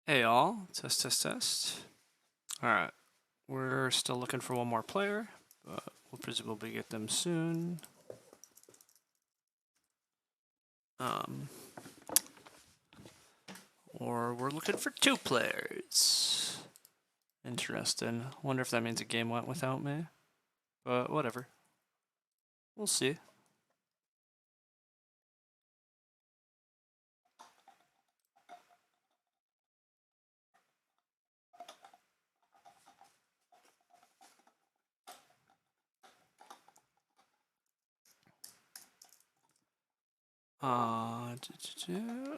Hey all, test, test, test. Alright, we're still looking for one more player, but we'll presumably get them soon. Or we're looking for 2 players. Interesting. Wonder if that means a game went without me. But whatever. We'll see.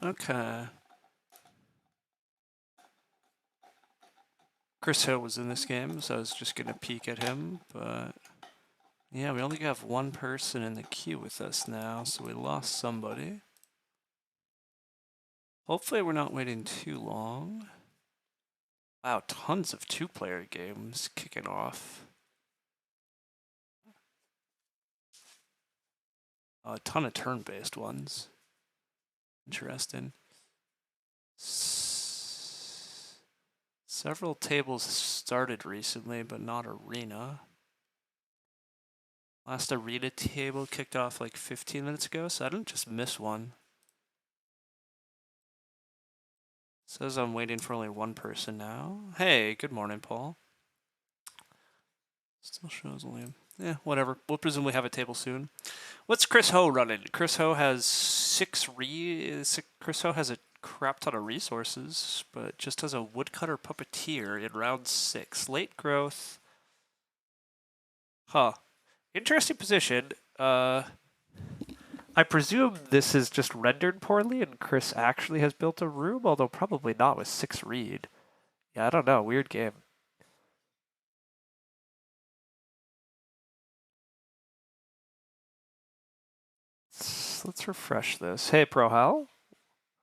Okay. Chris Hill was in this game, so I was just gonna peek at him, but yeah, we only have one person in the queue with us now, so we lost somebody. Hopefully we're not waiting too long. Wow, tons of 2-player games kicking off. A ton of turn-based ones. Interesting. Several tables started recently, but not arena. Last arena table kicked off like 15 minutes ago, so I didn't just miss one. Says I'm waiting for only one person now. Hey, good morning, Paul. Still shows only. Yeah, whatever. We'll presumably have a table soon. What's Chris Ho running? Chris Ho has Chris Ho has a crap ton of resources, but just has a woodcutter puppeteer in round 6. Late growth. Huh. Interesting position. I presume this is just rendered poorly and Chris actually has built a room, although probably not with 6 read. Yeah, I don't know. Weird game. Let's refresh this. Hey, ProHal.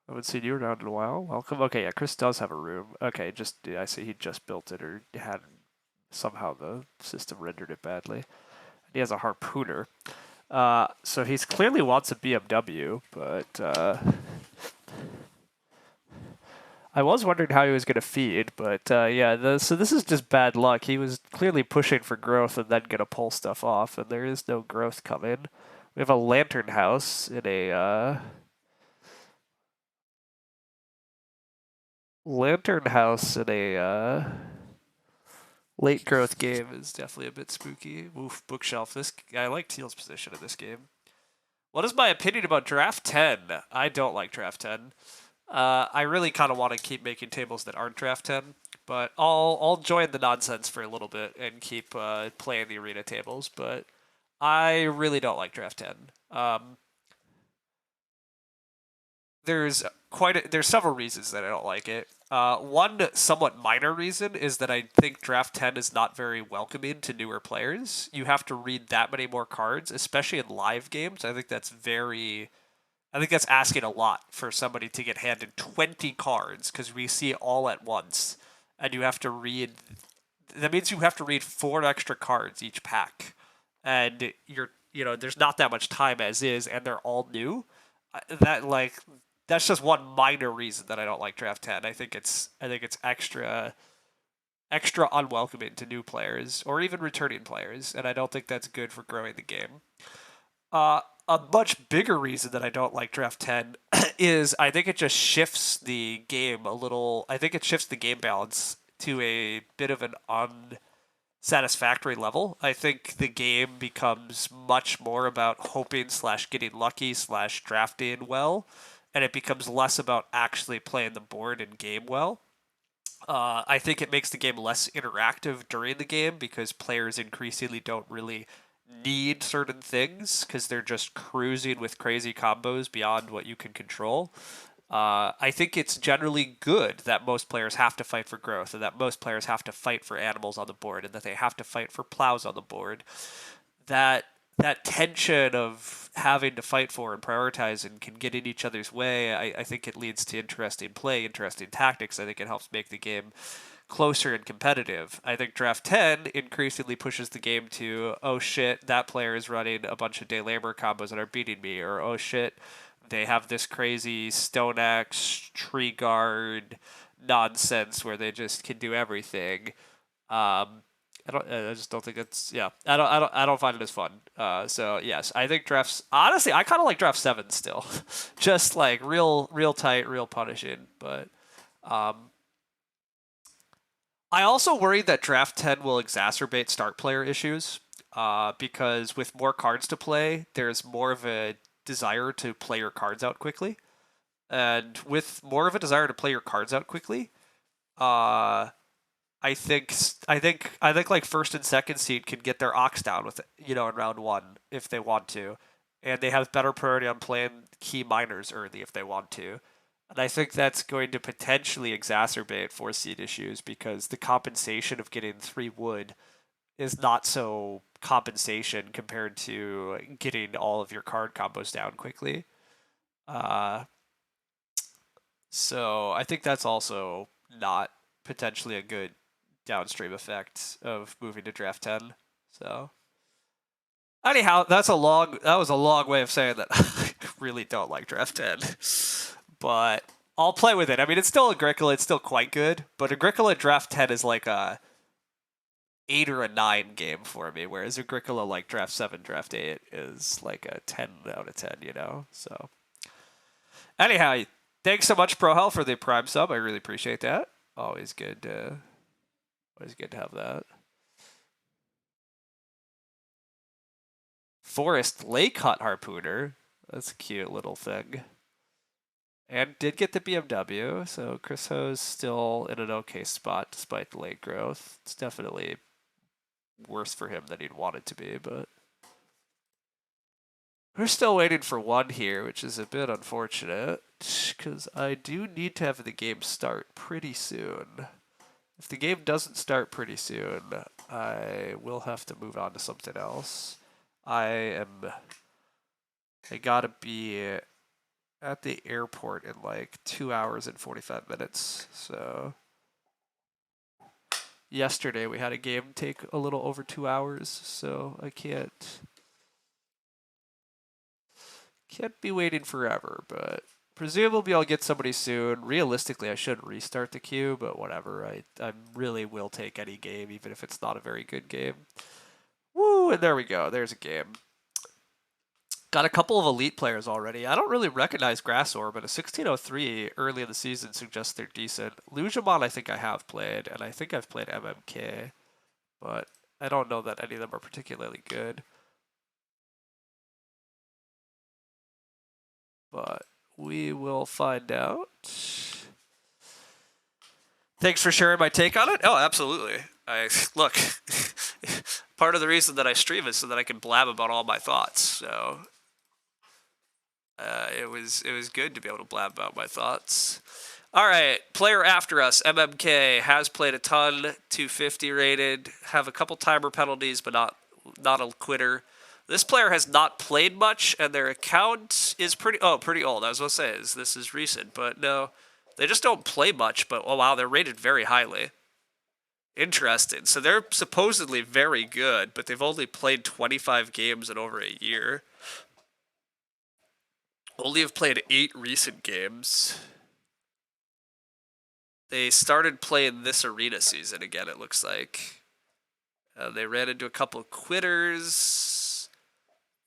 I haven't seen you around in a while. Welcome. Okay, yeah, Chris does have a room. Okay, I see he just built it or had somehow the system rendered it badly. He has a harpooner. So he's clearly wants a BMW, but I was wondering how he was going to feed, but yeah, so this is just bad luck. He was clearly pushing for growth and then going to pull stuff off, and there is no growth coming. We have a lantern house in a late growth game is definitely a bit spooky. Oof, bookshelf. I like Teal's position in this game. What is my opinion about draft 10? I don't like draft 10. I really kind of want to keep making tables that aren't draft 10, but I'll join the nonsense for a little bit and keep playing the arena tables. But I really don't like draft 10. There's several reasons that I don't like it. One somewhat minor reason is that I think draft 10 is not very welcoming to newer players. You have to read that many more cards, especially in live games. I think that's asking a lot for somebody to get handed 20 cards because we see it all at once, and you have to read. That means you have to read 4 extra cards each pack, and there's not that much time as is, and they're all new. That's just one minor reason that I don't like draft 10. I think it's extra unwelcoming to new players or even returning players, and I don't think that's good for growing the game. A much bigger reason that I don't like draft 10 is I think it just shifts the game a little. I think it shifts the game balance to a bit of an unsatisfactory level. I think the game becomes much more about hoping slash getting lucky slash drafting well, and it becomes less about actually playing the board and game well. I think it makes the game less interactive during the game because players increasingly don't really need certain things because they're just cruising with crazy combos beyond what you can control. I think it's generally good that most players have to fight for growth and that most players have to fight for animals on the board and that they have to fight for plows on the board. That tension of having to fight for and prioritize and can get in each other's way, I think it leads to interesting play, interesting tactics. I think it helps make the game closer and competitive. I think draft 10 increasingly pushes the game to, oh shit, that player is running a bunch of day labor combos and are beating me, or oh shit, they have this crazy stone axe, tree guard, nonsense where they just can do everything. I just don't think it's yeah. I don't find it as fun. So yes, I think drafts. Honestly, I kind of like draft 7 still, just like real tight, real punishing. But um, I also worry that draft 10 will exacerbate start player issues. Because with more cards to play, there's more of a desire to play your cards out quickly, and with more of a desire to play your cards out quickly, uh, I think like first and second seed can get their ox down with in round 1 if they want to, and they have better priority on playing key minors early if they want to. And I think that's going to potentially exacerbate 4 seed issues because the compensation of getting 3 wood is not so compensation compared to getting all of your card combos down quickly. Uh, so I think that's also not potentially a good downstream effect of moving to draft 10. So anyhow, that was a long way of saying that I really don't like draft 10. But I'll play with it. I mean, it's still Agricola, it's still quite good, but Agricola draft 10 is like a 8 or a 9 game for me, whereas Agricola like draft 7, draft 8 is like a 10 out of 10. So anyhow, thanks so much, Pro Hell, for the Prime sub. I really appreciate that. Always good to have that. Forest Lake Hut Harpooner. That's a cute little thing. And did get the BMW, so Chris Ho's still in an okay spot despite the late growth. It's definitely worse for him than he'd want it to be, but we're still waiting for 1 here, which is a bit unfortunate, because I do need to have the game start pretty soon. If the game doesn't start pretty soon, I will have to move on to something else. I gotta be at the airport in like 2 hours and 45 minutes, so yesterday we had a game take a little over 2 hours, so I can't be waiting forever, but presumably I'll get somebody soon. Realistically, I should restart the queue, but whatever. I really will take any game, even if it's not a very good game. Woo, and there we go. There's a game. Got a couple of elite players already. I don't really recognize Grassorb, but a 1603 early in the season suggests they're decent. Lujamon I think I have played, and I think I've played MMK, but I don't know that any of them are particularly good. But we will find out. Thanks for sharing my take on it. Oh, absolutely. Look, part of the reason that I stream is so that I can blab about all my thoughts. So it was good to be able to blab about my thoughts. All right, player after us, MMK, has played a ton, 250 rated, have a couple timer penalties, but not a quitter. This player has not played much, and their account is pretty old. I was going to say, this is recent, but no. They just don't play much, but oh wow, they're rated very highly. Interesting. So they're supposedly very good, but they've only played 25 games in over a year. Only have played 8 recent games. They started playing this arena season again, it looks like. They ran into a couple of quitters.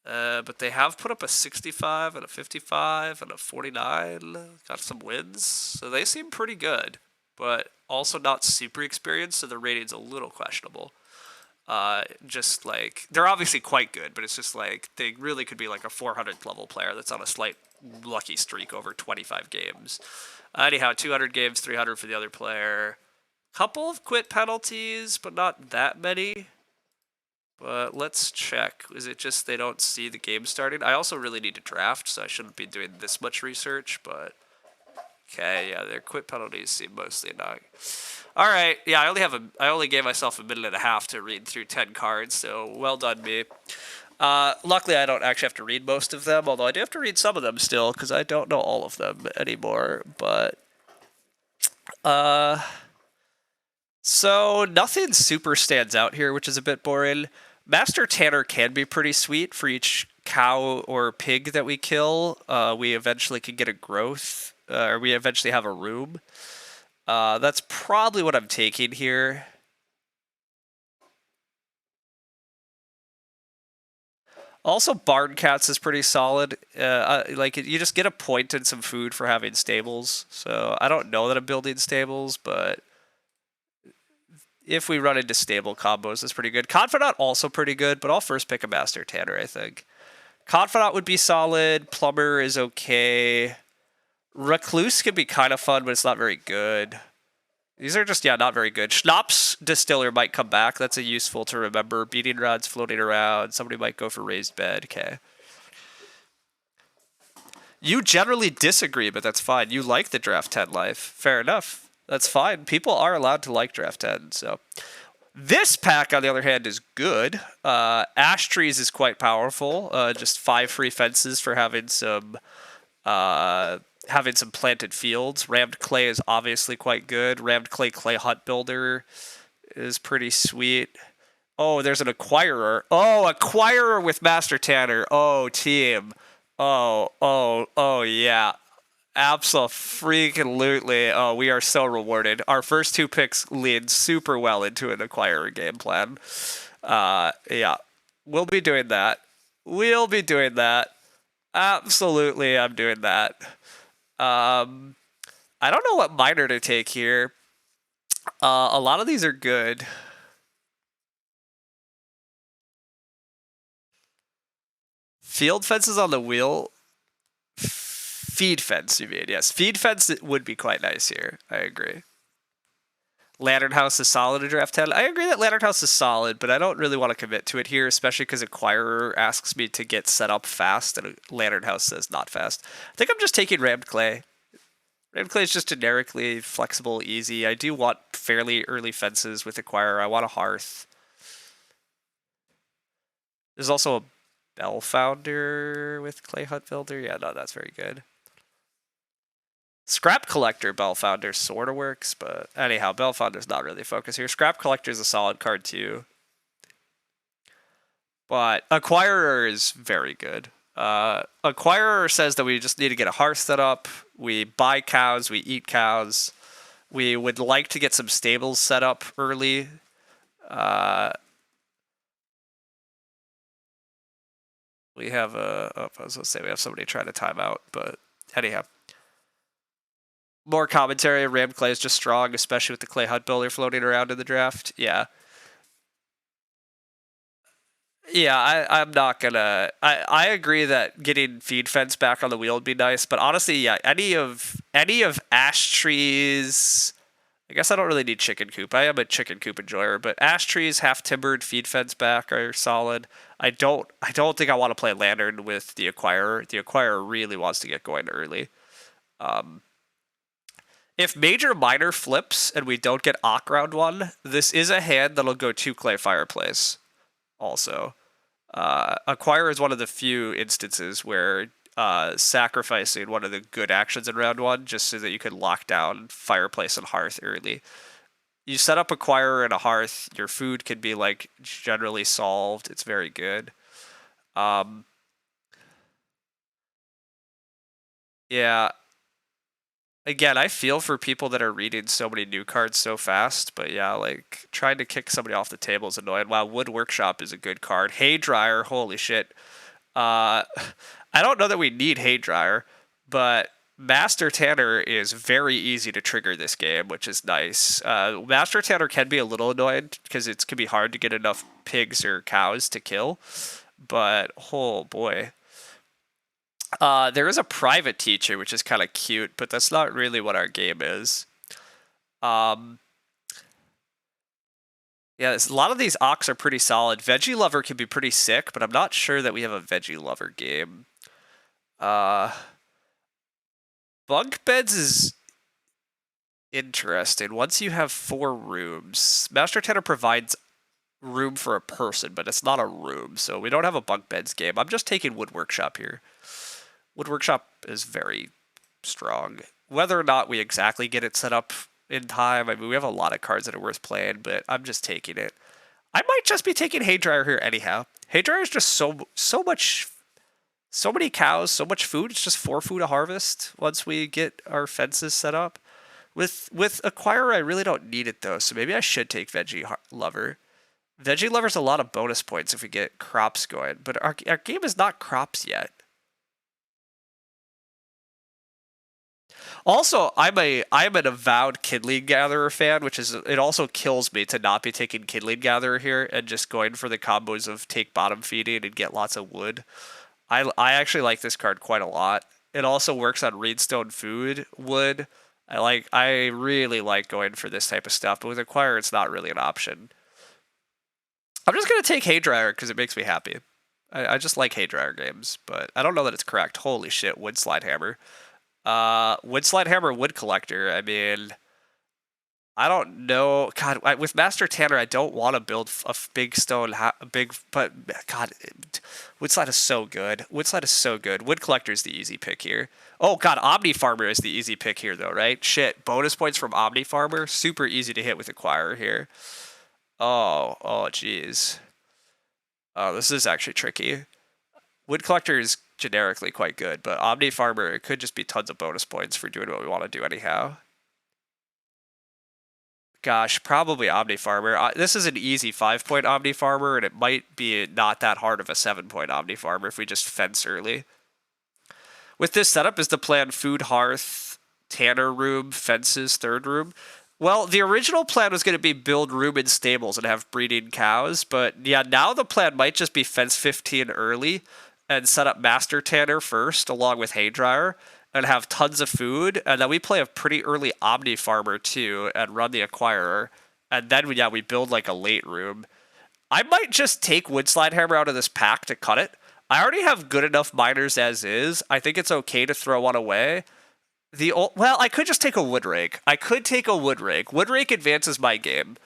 But they have put up a 65 and a 55 and a 49. Got some wins. So they seem pretty good, but also not super experienced, so their rating's a little questionable. Just like, they're obviously quite good, but it's just like, they really could be like a 400 level player that's on a slight lucky streak over 25 games. Anyhow, 200 games, 300 for the other player. Couple of quit penalties, but not that many. But let's check. Is it just they don't see the game starting? I also really need to draft, so I shouldn't be doing this much research, but okay, yeah, their quit penalties seem mostly annoying. All right, yeah, I only gave myself a minute and a half to read through 10 cards, so well done me. Luckily, I don't actually have to read most of them, although I do have to read some of them still, because I don't know all of them anymore, but so nothing super stands out here, which is a bit boring. Master Tanner can be pretty sweet. For each cow or pig that we kill, we eventually can get a growth, or we eventually have a room. That's probably what I'm taking here. Also, Barn Cats is pretty solid. Like, you just get a point and some food for having stables. So I don't know that I'm building stables, but if we run into stable combos, it's pretty good. Confidant also pretty good, but I'll first pick a Master Tanner, I think. Confidant would be solid. Plumber is okay. Recluse can be kind of fun, but it's not very good. These are just, yeah, not very good. Schnapps Distiller might come back. That's a useful to remember. Beating rods floating around. Somebody might go for raised bed. Okay. You generally disagree, but that's fine. You like the draft 10 life. Fair enough. That's fine. People are allowed to like draft 10. So this pack, on the other hand, is good. Ash Trees is quite powerful. Just 5 free fences for having some planted fields. Rammed Clay is obviously quite good. Rammed Clay Hut Builder is pretty sweet. Oh, there's an Acquirer. Oh, Acquirer with Master Tanner. Oh, team. Oh, yeah. Absolutely. Oh, we are so rewarded. Our first 2 picks lead super well into an Acquirer game plan. Yeah. We'll be doing that. Absolutely, I'm doing that. I don't know what miner to take here. A lot of these are good. Field fences on the wheel. Feed fence, you mean? Yes, feed fence would be quite nice here. I agree. Lantern House is solid in draft 10. I agree that Lantern House is solid, but I don't really want to commit to it here, especially because Acquirer asks me to get set up fast, and Lantern House says not fast. I think I'm just taking Rammed Clay. Rammed Clay is just generically flexible, easy. I do want fairly early fences with Acquirer. I want a Hearth. There's also a Bell Founder with Clay Hut Builder. Yeah, no, that's very good. Scrap Collector Bell Founder sort of works, but anyhow, Bell Founder's not really focused here. Scrap Collector is a solid card too. But Acquirer is very good. Acquirer says that we just need to get a hearth set up. We buy cows, we eat cows. We would like to get some stables set up early. We have I was going to say we have somebody trying to time out, but anyhow. More commentary. Rammed Clay is just strong, especially with the Clay Hut Builder floating around in the draft. Yeah. Yeah, I'm not gonna. I agree that getting feed fence back on the wheel would be nice, but honestly, yeah, any of Ash Trees. I guess I don't really need Chicken Coop. I am a Chicken Coop enjoyer, but Ash Trees, half timbered, feed fence back are solid. I don't think I want to play Lantern with the Acquirer. The Acquirer really wants to get going early. If Major Minor flips and we don't get Ock round 1, this is a hand that'll go 2 Clay Fireplace. Also, Acquire is one of the few instances where sacrificing one of the good actions in round 1 just so that you can lock down Fireplace and Hearth early. You set up Acquirer and a Hearth, your food can be like generally solved. It's very good. Yeah. Again, I feel for people that are reading so many new cards so fast, but yeah, like trying to kick somebody off the table is annoying. Wow, Wood Workshop is a good card. Hay Dryer, holy shit. I don't know that we need Hay Dryer, but Master Tanner is very easy to trigger this game, which is nice. Master Tanner can be a little annoying because it can be hard to get enough pigs or cows to kill, but oh boy. There is a private teacher, which is kind of cute, but that's not really what our game is. Yeah, a lot of these Ox are pretty solid. Veggie Lover can be pretty sick, but I'm not sure that we have a Veggie Lover game. Bunk Beds is interesting. Once you have 4 rooms, Master Tanner provides room for a person, but it's not a room, so we don't have a Bunk Beds game. I'm just taking Wood Workshop here. Wood Workshop is very strong. Whether or not we exactly get it set up in time, I mean, we have a lot of cards that are worth playing, but I'm just taking it. I might just be taking Hay Dryer here anyhow. Hay Dryer is just so many cows, so much food. It's just 4 food to harvest once we get our fences set up. With Acquirer, I really don't need it though, so maybe I should take Veggie Lover. Veggie Lover's a lot of bonus points if we get crops going, but our game is not crops yet. Also, I'm an avowed Kindling Gatherer fan, which is it also kills me to not be taking Kindling Gatherer here and just going for the combos of take bottom feeding and get lots of wood. I actually like this card quite a lot. It also works on Reedstone Food wood. I really like going for this type of stuff, but with Acquire it's not really an option. I'm just gonna take Haydryer because it makes me happy. I just like Haydryer games, but I don't know that it's correct. Holy shit, Woodslide Hammer. Woodslide Hammer, Wood Collector. I mean, I don't know. God, with Master Tanner, I don't want to build a big stone, but God, Woodslide is so good. Woodslide is so good. Wood Collector is the easy pick here. Oh God, Omni Farmer is the easy pick here though, right? Shit, bonus points from Omni Farmer, super easy to hit with Acquirer here. Oh, jeez. Oh, this is actually tricky. Wood Collector is generically quite good, but Omni Farmer, it could just be tons of bonus points for doing what we want to do anyhow. Gosh, probably Omni Farmer. This is an easy 5-point Omni Farmer, and it might be not that hard of a 7-point Omni Farmer if we just fence early. With this setup, is the plan Food Hearth, Tanner Room, Fences, Third Room? Well, the original plan was going to be build room and stables and have breeding cows, but yeah, now the plan might just be fence 15 early and set up Master Tanner first along with Haydryer and have tons of food, and then we play a pretty early Omni Farmer too and run the Acquirer, and then we build like a late room. I might just take Woodslide Hammer out of this pack to cut it. I already have good enough miners as is. I think it's okay to throw one away. I could just take a Wood Rake. I could take a Wood Rake. Wood Rake advances my game.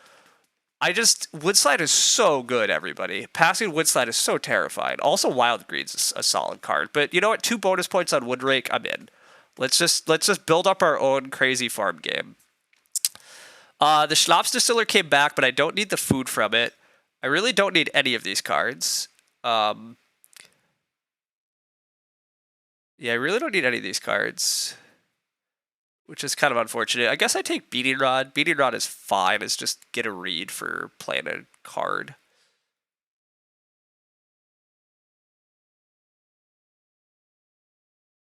Woodslide is so good, everybody. Passing Woodslide is so terrifying. Also, Wild Greed's a solid card. But you know what? 2 bonus points on Wood Rake, I'm in. Let's just build up our own crazy farm game. The Schnapps Distiller came back, but I don't need the food from it. I really don't need any of these cards. Yeah, I really don't need any of these cards, which is kind of unfortunate. I guess I take Beating Rod. Beating Rod is fine. It's just get a read for playing a card.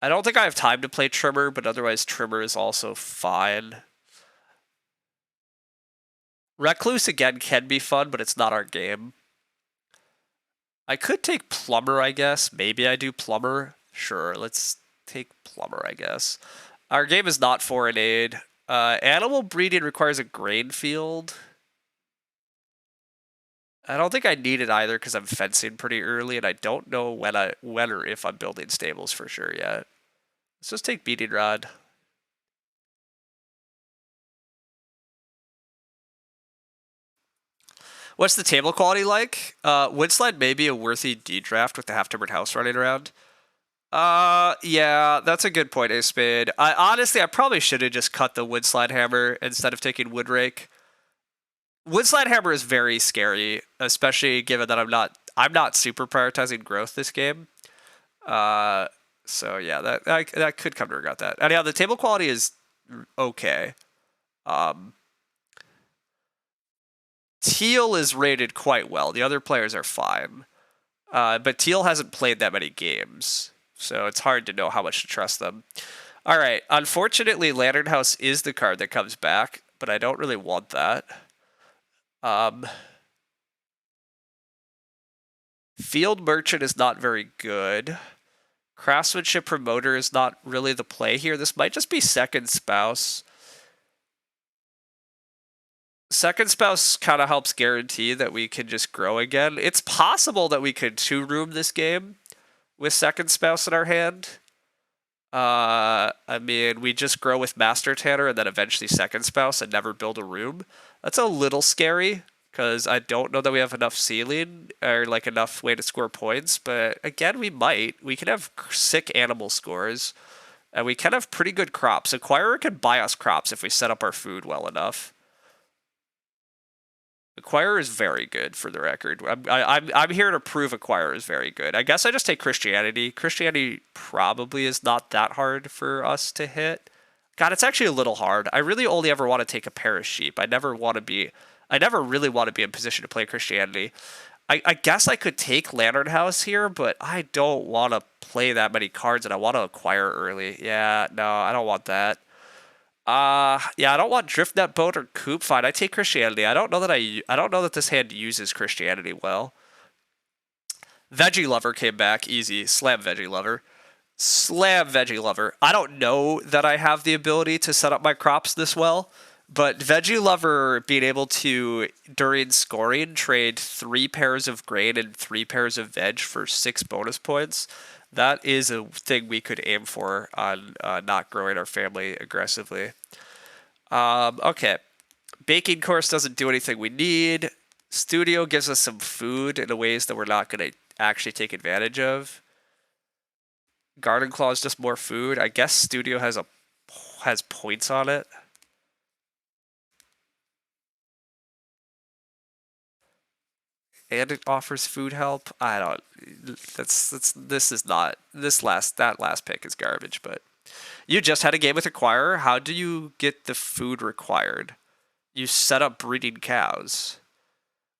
I don't think I have time to play Trimmer, but otherwise Trimmer is also fine. Recluse, again, can be fun, but it's not our game. I could take Plumber, I guess. Maybe I do Plumber. Sure, let's take Plumber, I guess. Our game is not Foreign Aid. Animal breeding requires a grain field. I don't think I need it either because I'm fencing pretty early, and I don't know when or if I'm building stables for sure yet. Let's just take Beating Rod. What's the table quality like? Woodslide may be a worthy D draft with the half-timbered house running around. Yeah, that's a good point, Ace Spade. Honestly, I probably should have just cut the Woodslide Hammer instead of taking Wood Rake. Woodslide Hammer is very scary, especially given that I'm not super prioritizing growth this game. So yeah, that could come to regret that. Anyhow, the table quality is okay. Teal is rated quite well. The other players are fine. But Teal hasn't played that many games, so it's hard to know how much to trust them. All right, unfortunately, Lantern House is the card that comes back, but I don't really want that. Field Merchant is not very good. Craftsmanship Promoter is not really the play here. This might just be Second Spouse. Second Spouse kind of helps guarantee that we can just grow again. It's possible that we could 2-room this game with Second Spouse in our hand. I mean, we just grow with Master Tanner and then eventually Second Spouse and never build a room. That's a little scary because I don't know that we have enough ceiling or like enough way to score points. But again, we might. We can have sick animal scores and we can have pretty good crops. Acquirer can buy us crops if we set up our food well enough. Acquirer is very good, for the record. I'm here to prove Acquirer is very good. I guess I just take Christianity. Christianity probably is not that hard for us to hit. God, it's actually a little hard. I really only ever want to take a pair of sheep. I never really want to be in position to play Christianity. I guess I could take Lantern House here, but I don't want to play that many cards, and I want to acquire early. Yeah, no, I don't want that. Yeah, I don't want Driftnet Boat or Coop. Fine, I take Christianity. I don't know that this hand uses Christianity well. Veggie Lover came back easy. Slam Veggie Lover. Slam Veggie Lover. I don't know that I have the ability to set up my crops this well, but Veggie Lover being able to, during scoring, trade 3 pairs of grain and 3 pairs of veg for 6 bonus points, that is a thing we could aim for on not growing our family aggressively. Okay. Baking course doesn't do anything we need. Studio gives us some food in ways that we're not going to actually take advantage of. Garden Claw is just more food. I guess Studio has points on it. And it offers food help. I don't. That last pick is garbage. But you just had a game with Acquirer. How do you get the food required? You set up breeding cows.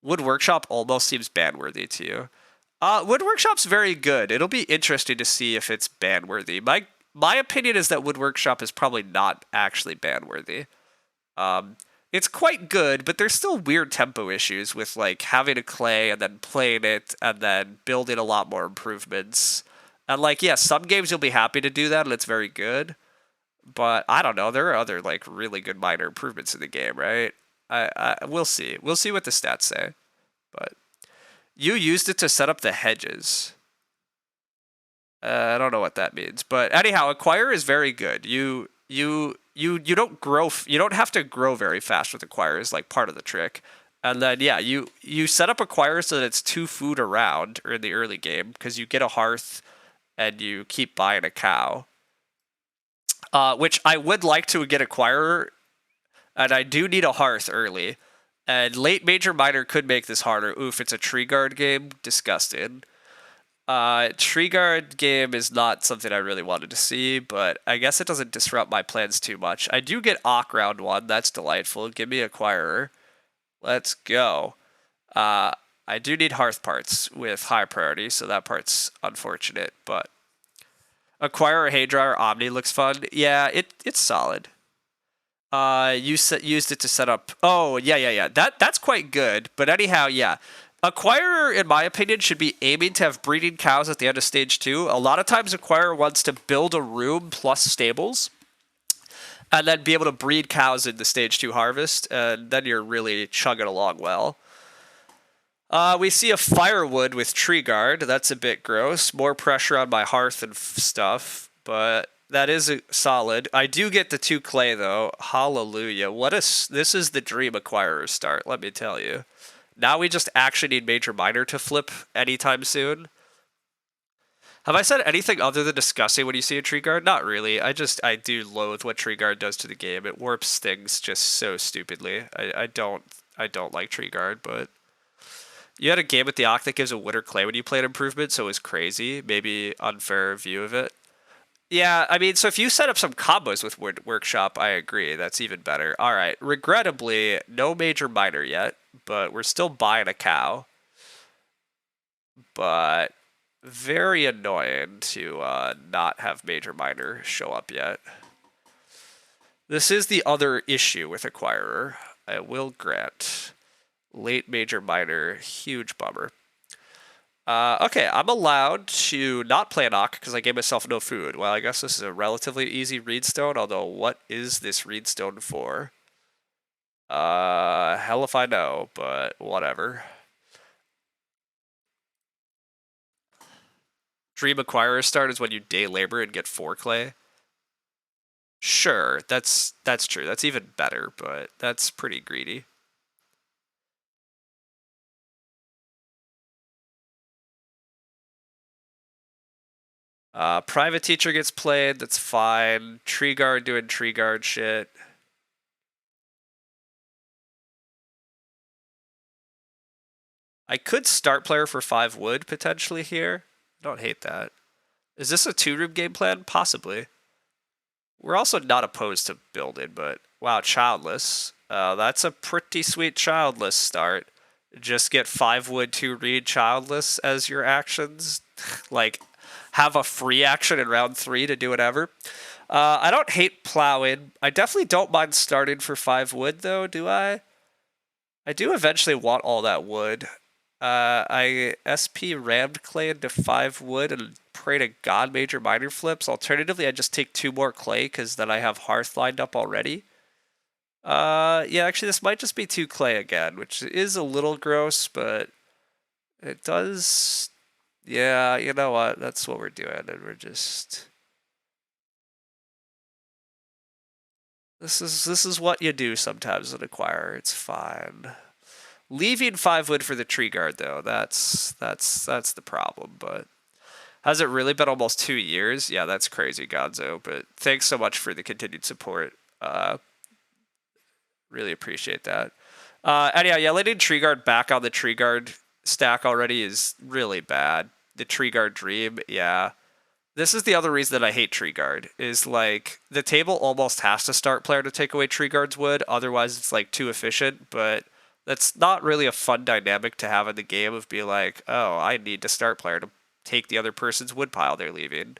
Wood Workshop almost seems ban-worthy to you. Wood Workshop's very good. It'll be interesting to see if it's ban-worthy. My opinion is that Wood Workshop is probably not actually ban-worthy. It's quite good, but there's still weird tempo issues with like having a clay and then playing it and then building a lot more improvements. And like, yeah, some games you'll be happy to do that and it's very good. But I don't know. There are other like really good minor improvements in the game, right? We'll see. We'll see what the stats say. But you used it to set up the hedges. I don't know what that means, but anyhow, Acquire is very good. You don't grow. You don't have to grow very fast with Acquire. Is like part of the trick. And then yeah, you set up Acquire so that it's 2 food around or in the early game because you get a hearth and you keep buying a cow. Which I would like to get Acquirer, and I do need a hearth early. And late Major Minor could make this harder. Oof, it's a Tree Guard game. Disgusted. Tree Guard game is not something I really wanted to see, but I guess it doesn't disrupt my plans too much. I do get Ock round 1. That's delightful. Give me Acquirer. Let's go. I do need Hearth parts with high priority, so that part's unfortunate, but Acquirer, Haydryer, Omni looks fun. Yeah, it's solid. Used it to set up. Oh, yeah. That's quite good. But anyhow, yeah. Acquirer, in my opinion, should be aiming to have breeding cows at the end of stage 2. A lot of times, Acquirer wants to build a room plus stables, and then be able to breed cows in the stage 2 harvest, and then you're really chugging along well. We see a Firewood with Tree Guard. That's a bit gross. More pressure on my hearth and stuff, but that is solid. I do get the 2 clay, though. Hallelujah. This is the dream Acquirer start, let me tell you. Now we just actually need Major Minor to flip anytime soon. Have I said anything other than disgusting when you see a Tree Guard? Not really. I do loathe what Tree Guard does to the game. It warps things just so stupidly. I don't like Tree Guard, but you had a game with the Ock that gives a Winter Clay when you play an improvement, so it was crazy. Maybe unfair view of it. Yeah, I mean, so if you set up some combos with Wood Workshop, I agree. That's even better. All right, regrettably, no Major Minor yet, but we're still buying a cow. But very annoying to not have Major Minor show up yet. This is the other issue with Acquirer. I will grant. Late Major Minor, huge bummer. Okay, I'm allowed to not play an Ock because I gave myself no food. Well, I guess this is a relatively easy Reedstone, although what is this Reedstone for? Hell if I know, but whatever. Dream Acquirer start is when you day labor and get 4 clay. Sure, that's true. That's even better, but that's pretty greedy. Private Teacher gets played. That's fine. Tree Guard doing Tree Guard shit. I could start player for 5 wood potentially here. I don't hate that. Is this a 2-room game plan? Possibly. We're also not opposed to building, but wow, childless. That's a pretty sweet childless start. Just get 5 wood to read childless as your actions. Like, have a free action in round 3 to do whatever. I don't hate plowing. I definitely don't mind starting for 5 wood, though, do I? I do eventually want all that wood. I SP rammed clay into 5 wood and pray to God major minor flips. Alternatively, I just take 2 more clay because then I have hearth lined up already. Yeah, actually, this might just be 2 clay again, which is a little gross, but it does. Yeah, you know what? That's what we're doing, and we're just. This is what you do sometimes in Acquire. It's fine. Leaving 5 wood for the tree guard though, that's the problem. But has it really been almost 2 years? Yeah, that's crazy, Gonzo. But thanks so much for the continued support. Really appreciate that. Anyhow, yeah, letting tree guard back on the tree guard stack already is really bad. The tree guard dream, yeah. This is the other reason that I hate tree guard, is like the table almost has to start player to take away tree guard's wood, otherwise it's like too efficient, but that's not really a fun dynamic to have in the game of being like, oh, I need to start player to take the other person's wood pile they're leaving.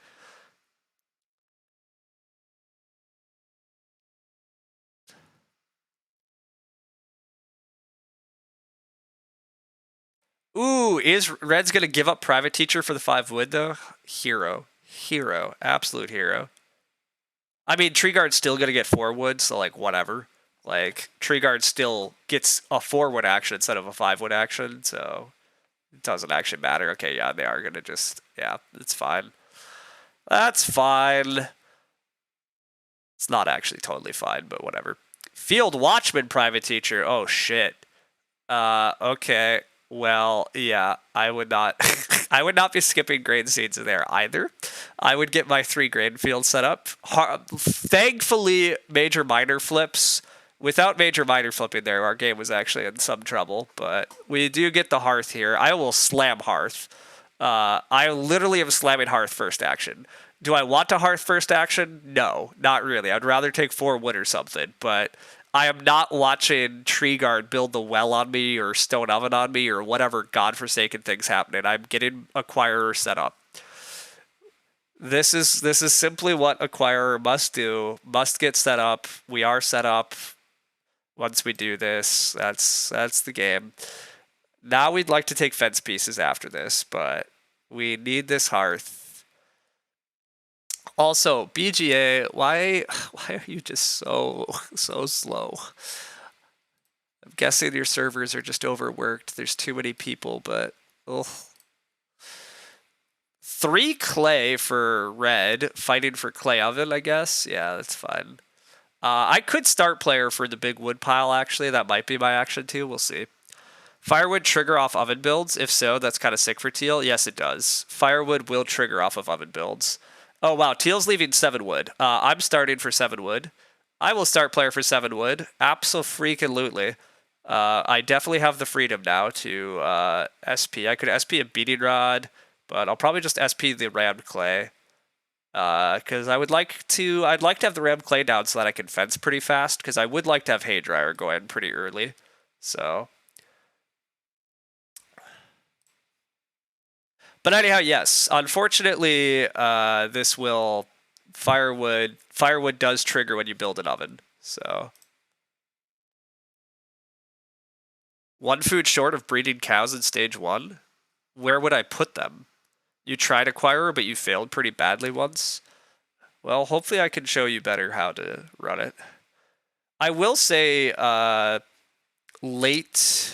Ooh, is Red's gonna give up private teacher for the 5 wood though? Hero. Hero. Absolute hero. I mean, tree guard's still gonna get 4 wood, so like whatever. Like tree guard still gets a 4 wood action instead of a 5 wood action, so it doesn't actually matter. Okay, yeah, they are gonna just it's fine. That's fine. It's not actually totally fine, but whatever. Field Watchman private teacher. Oh shit. Okay. Well, yeah, I would not I would not be skipping grain seeds in there either. I would get my 3 grain fields set up. Thankfully, major minor flips. Without major minor flipping there, our game was actually in some trouble, but we do get the hearth here. I will slam hearth. I literally am slamming hearth first action. Do I want to hearth first action? No, not really. I'd rather take 4 wood or something, but I am not watching Tree Guard build the well on me or Stone Oven on me or whatever godforsaken thing's happening. I'm getting Acquirer set up. This is simply what Acquirer must do. Must get set up. We are set up. Once we do this, that's the game. Now we'd like to take fence pieces after this, but we need this hearth. Also, BGA, why are you just so slow? I'm guessing your servers are just overworked. There's too many people, but ugh. 3 clay for red, fighting for clay oven, I guess. Yeah, that's fine. I could start player for the big wood pile, actually. That might be my action too. We'll see. Firewood trigger off oven builds? If so, that's kind of sick for Teal. Yes, it does. Firewood will trigger off of oven builds. Oh, wow. Teal's leaving 7 wood. I'm starting for 7 wood. I will start player for 7 wood. Absolutely. I definitely have the freedom now to SP. I could SP a beating rod, but I'll probably just SP the rammed clay. Because I'd like to have the rammed clay down so that I can fence pretty fast, because I would like to have hay dryer go in pretty early. So, but anyhow, yes. Unfortunately, this will firewood does trigger when you build an oven. So 1 food short of breeding cows in stage 1. Where would I put them? You tried Acquirer, but you failed pretty badly once. Well, hopefully I can show you better how to run it. I will say late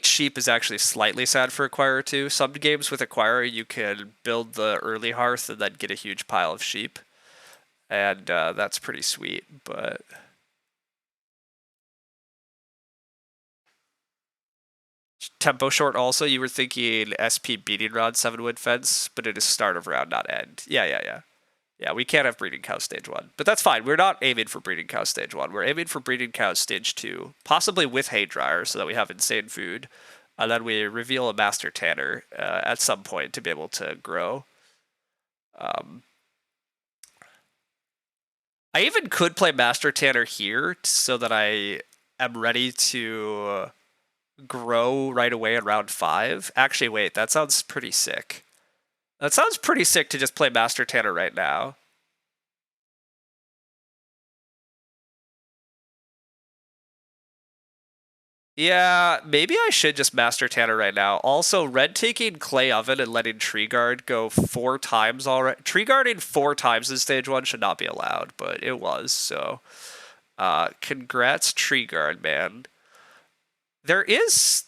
sheep is actually slightly sad for Acquirer too. Some games with Acquirer you can build the early hearth and then get a huge pile of sheep. And that's pretty sweet, but tempo short also, you were thinking SP beating rod 7 wood fence, but it is start of round, not end. Yeah. Yeah, we can't have breeding cow stage 1. But that's fine. We're not aiming for breeding cow stage 1. We're aiming for breeding cow stage 2. Possibly with hay dryer so that we have insane food. And then we reveal a Master Tanner at some point to be able to grow. I even could play Master Tanner here so that I am ready to grow right away in round 5. Actually, wait, that sounds pretty sick. That sounds pretty sick to just play Master Tanner right now. Yeah, maybe I should just Master Tanner right now. Also, red taking Clay Oven and letting Tree Guard go 4 times already. Tree Guarding 4 times in stage 1 should not be allowed, but it was, so. Congrats, Tree Guard, man. There is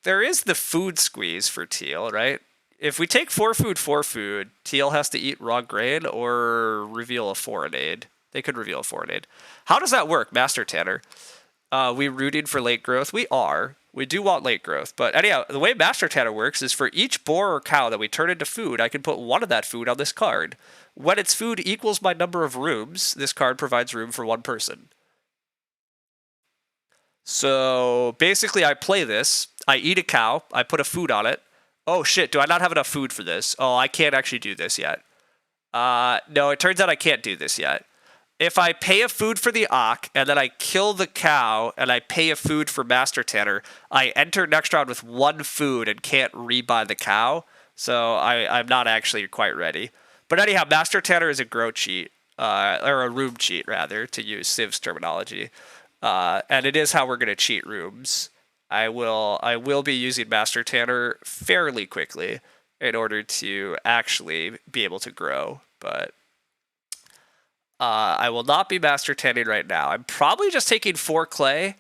the food squeeze for Teal, right? If we take 4 food, Teal has to eat raw grain or reveal a foreign aid. They could reveal a foreign aid. How does that work, Master Tanner? We rooting for late growth? We are. We do want late growth. But anyhow, the way Master Tanner works is for each boar or cow that we turn into food, I can put 1 of that food on this card. When its food equals my number of rooms, this card provides room for 1 person. So basically, I play this. I eat a cow. I put a food on it. Oh shit, do I not have enough food for this? Oh, I can't actually do this yet. No, it turns out I can't do this yet. If I pay a food for the Ock, and then I kill the cow, and I pay a food for Master Tanner, I enter next round with 1 food and can't rebuy the cow. So I'm not actually quite ready. But anyhow, Master Tanner is a grow cheat, or a room cheat, rather, to use Civ's terminology. And it is how we're going to cheat rooms. I will be using Master Tanner fairly quickly in order to actually be able to grow, but I will not be Master Tanning right now. I'm probably just taking 4 clay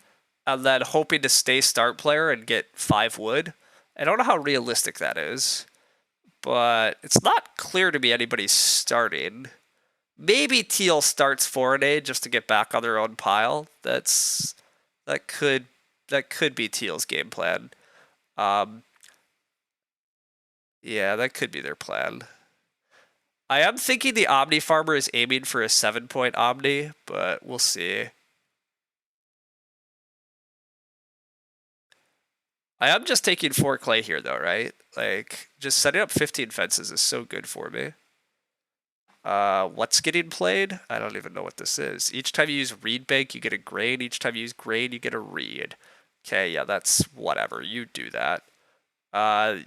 and then hoping to stay start player and get 5 wood. I don't know how realistic that is, but it's not clear to me anybody's starting. Maybe Teal starts foreign aid just to get back on their own pile. That could be Teal's game plan. Yeah, that could be their plan. I am thinking the Omni Farmer is aiming for a 7-point Omni, but we'll see. I am just taking 4 clay here, though, right? Like, just setting up 15 fences is so good for me. What's getting played? I don't even know what this is. Each time you use Reed Bank, you get a grain. Each time you use grain, you get a reed. Okay, yeah, that's whatever. You do that.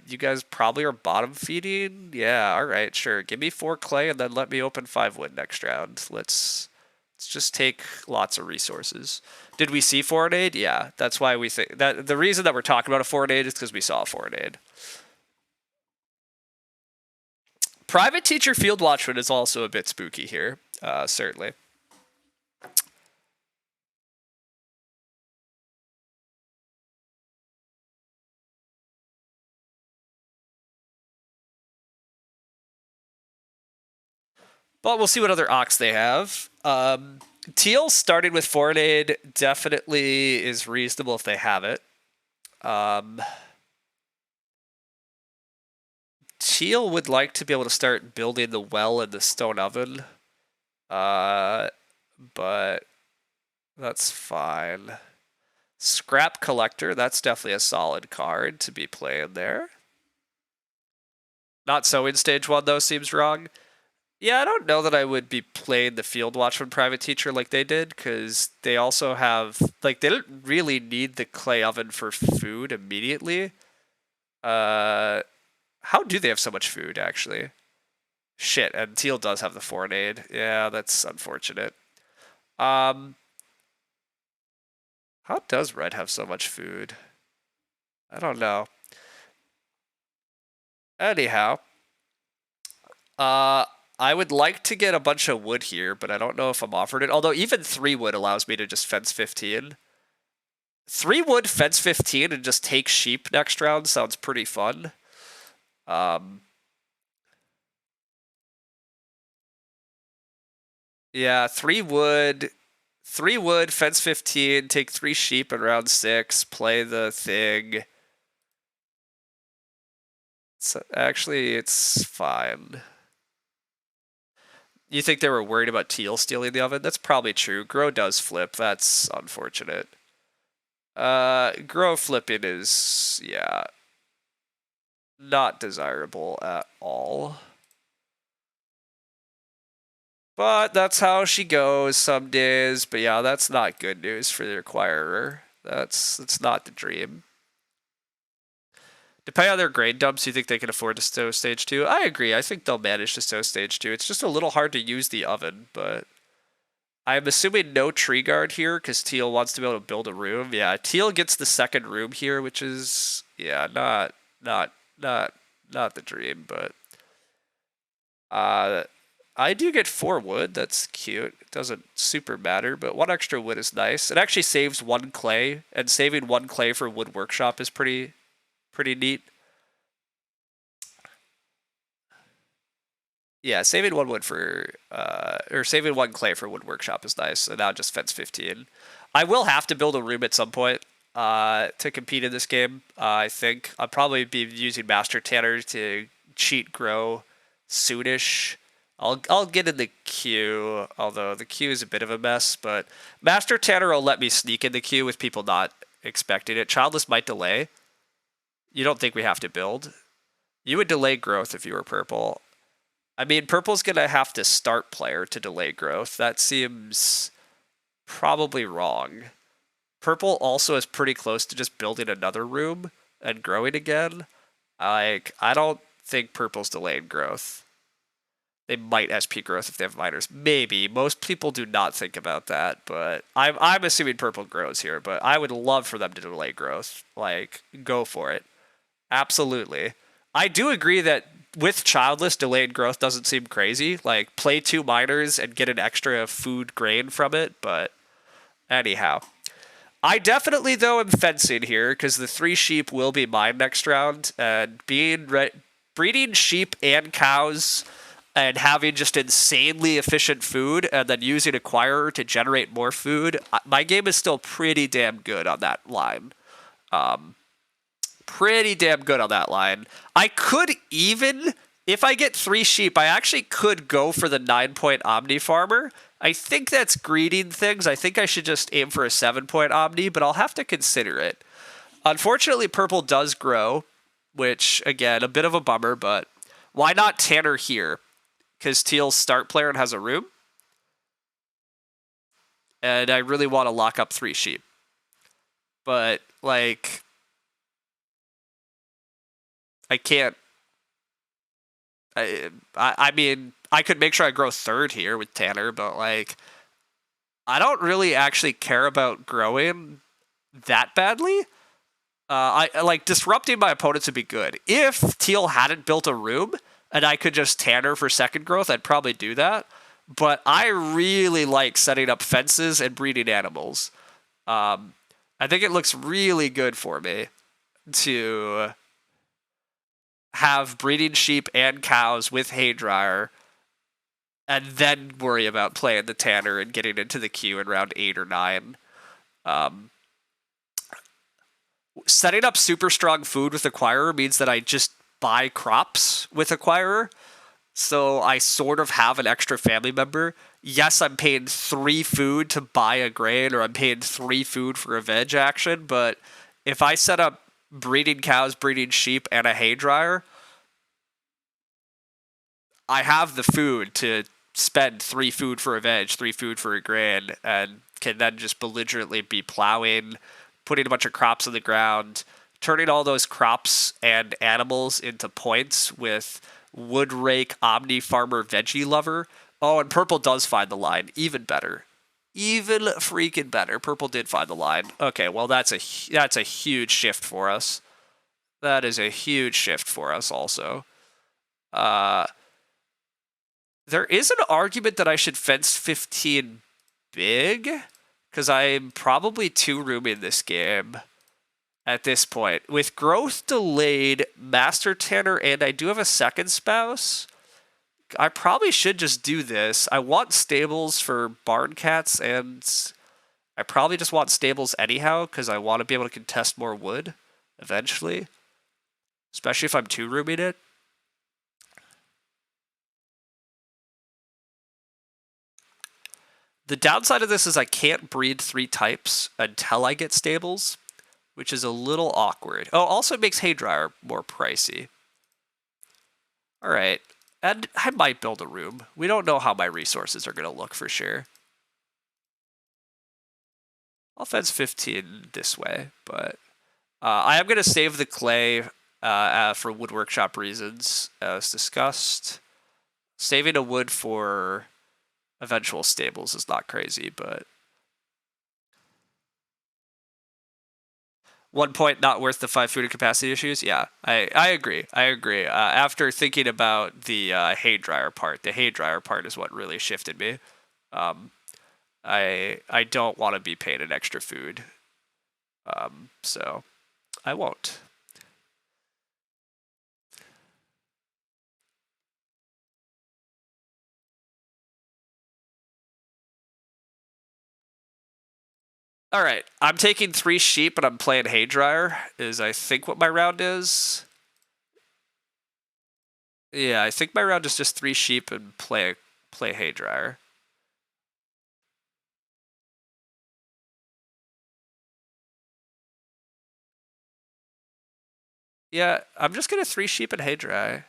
You guys probably are bottom feeding? Yeah, alright, sure. Give me 4 clay and then let me open 5 wood next round. Let's just take lots of resources. Did we see foreign aid? Yeah, that's why we think that the reason that we're talking about a foreign aid is because we saw a foreign aid. Private Teacher Field Watchman is also a bit spooky here, certainly. But we'll see what other Ox they have. Teal starting with foreign aid definitely is reasonable if they have it. Teal would like to be able to start building the well and the stone oven. But that's fine. Scrap Collector, that's definitely a solid card to be playing there. Not so in stage 1, though, seems wrong. Yeah, I don't know that I would be playing the Field Watchman Private Teacher like they did, because they also have, like, they don't really need the clay oven for food immediately. How do they have so much food, actually? Shit, and Teal does have the foreign aid. Yeah, that's unfortunate. How does Red have so much food? I don't know. Anyhow, I would like to get a bunch of wood here, but I don't know if I'm offered it. Although even 3 wood allows me to just fence 15. 3 wood, fence 15, and just take sheep next round sounds pretty fun. Yeah, 3 wood, fence 15, take 3 sheep in round 6, play the thing. So actually, it's fine. You think they were worried about Teal stealing the oven? That's probably true. Grow does flip. That's unfortunate. Grow flipping is, yeah, not desirable at all. But that's how she goes some days. But yeah, that's not good news for the acquirer. That's not the dream. Depending on their grade dumps, you think they can afford to stow stage 2? I agree. I think they'll manage to stow stage 2. It's just a little hard to use the oven, but I'm assuming no tree guard here because Teal wants to be able to build a room. Yeah, Teal gets the second room here, which is, yeah, not not the dream, but I do get 4 wood. That's cute. It doesn't super matter, but 1 extra wood is nice. It actually saves 1 clay, and saving 1 clay for wood workshop is pretty neat. Yeah, saving 1 wood for or saving 1 clay for wood workshop is nice. And now just fence 15. I will have to build a room at some point to compete in this game. I think I'll probably be using Master Tanner to cheat grow soonish. I'll get in the queue, although the queue is a bit of a mess. But Master Tanner will let me sneak in the queue with people not expecting it. Childless might delay. You don't think we have to build? You would delay growth if you were purple. I mean, purple's going to have to start player to delay growth. That seems probably wrong. Purple also is pretty close to just building another room and growing again. I don't think purple's delaying growth. They might SP growth if they have miners. Maybe. Most people do not think about that, but I'm assuming purple grows here, but I would love for them to delay growth. Like, go for it. Absolutely. I do agree that with childless, delayed growth doesn't seem crazy. Like, play 2 miners and get an extra food grain from it, but anyhow. I definitely, though, am fencing here, because the 3 sheep will be mine next round, and breeding sheep and cows and having just insanely efficient food and then using acquirer to generate more food, my game is still pretty damn good on that line. Pretty damn good on that line. I could even, if I get 3 sheep, I actually could go for the 9-point Omni Farmer. I think that's greeding things. I think I should just aim for a 7-point Omni, but I'll have to consider it. Unfortunately, purple does grow, which, again, a bit of a bummer, but why not Tanner here? Because Teal's start player and has a room. And I really want to lock up 3 sheep. But, like, I can't. I mean, I could make sure I grow 3rd here with Tanner, but, like, I don't really actually care about growing that badly. I like disrupting my opponents would be good. If Teal hadn't built a room and I could just Tanner for 2nd growth, I'd probably do that. But I really like setting up fences and breeding animals. I think it looks really good for me to have breeding sheep and cows with hay dryer and then worry about playing the Tanner and getting into the queue in round 8 or 9. Setting up super strong food with acquirer means that I just buy crops with acquirer. So I sort of have an extra family member. Yes, I'm paying 3 food to buy a grain, or I'm paying 3 food for a veg action, but if I set up breeding cows, breeding sheep, and a hay dryer, I have the food to spend 3 food for a veg, 3 food for a grain, and can then just belligerently be plowing, putting a bunch of crops in the ground, turning all those crops and animals into points with Wood Rake, Omni Farmer, Veggie Lover. Oh, and purple does find the line. Even better. Even freaking better. Purple did find the line. Okay, well, that's a huge shift for us. That is a huge shift for us also. There is an argument that I should fence 15 big, because I'm probably 2 rooming this game at this point. With growth delayed, Master Tanner, and I do have a 2nd spouse, I probably should just do this. I want stables for barn cats, and I probably just want stables anyhow, because I want to be able to contest more wood eventually, especially if I'm 2 rooming it. The downside of this is I can't breed 3 types until I get stables. which is a little awkward. Oh, also makes Haydryer more pricey. All right. And I might build a room. We don't know how my resources are going to look for sure. I'll fence 15 this way, but I am going to save the clay for wood workshop reasons, as discussed. Saving a wood for eventual stables is not crazy, but 1 point not worth the 5 food and capacity issues. Yeah, I agree. I agree. After thinking about the hay dryer part, the hay dryer part is what really shifted me. I don't want to be paying an extra food, so I won't. All right, I'm taking 3 sheep and I'm playing hay dryer. Is I think what my round is. Yeah, I think my round is just 3 sheep and play hay dryer. Yeah, I'm just gonna 3 sheep and hay dry.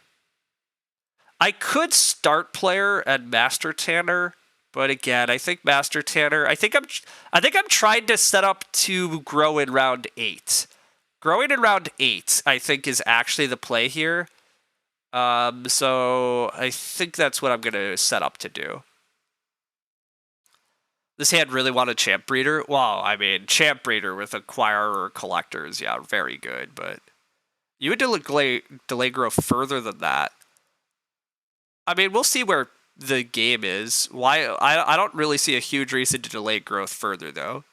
I could start player and master tanner, but again, I think master tanner. I think I'm trying to set up to grow in round 8. Growing in round 8, I think, is actually the play here. So I think that's what I'm gonna set up to do. This hand really wanted champ breeder. Well, I mean, champ breeder with acquirer collectors, yeah, very good, but you would delay growth further than that. I mean, we'll see where the game is. Why? I don't really see a huge reason to delay growth further, though.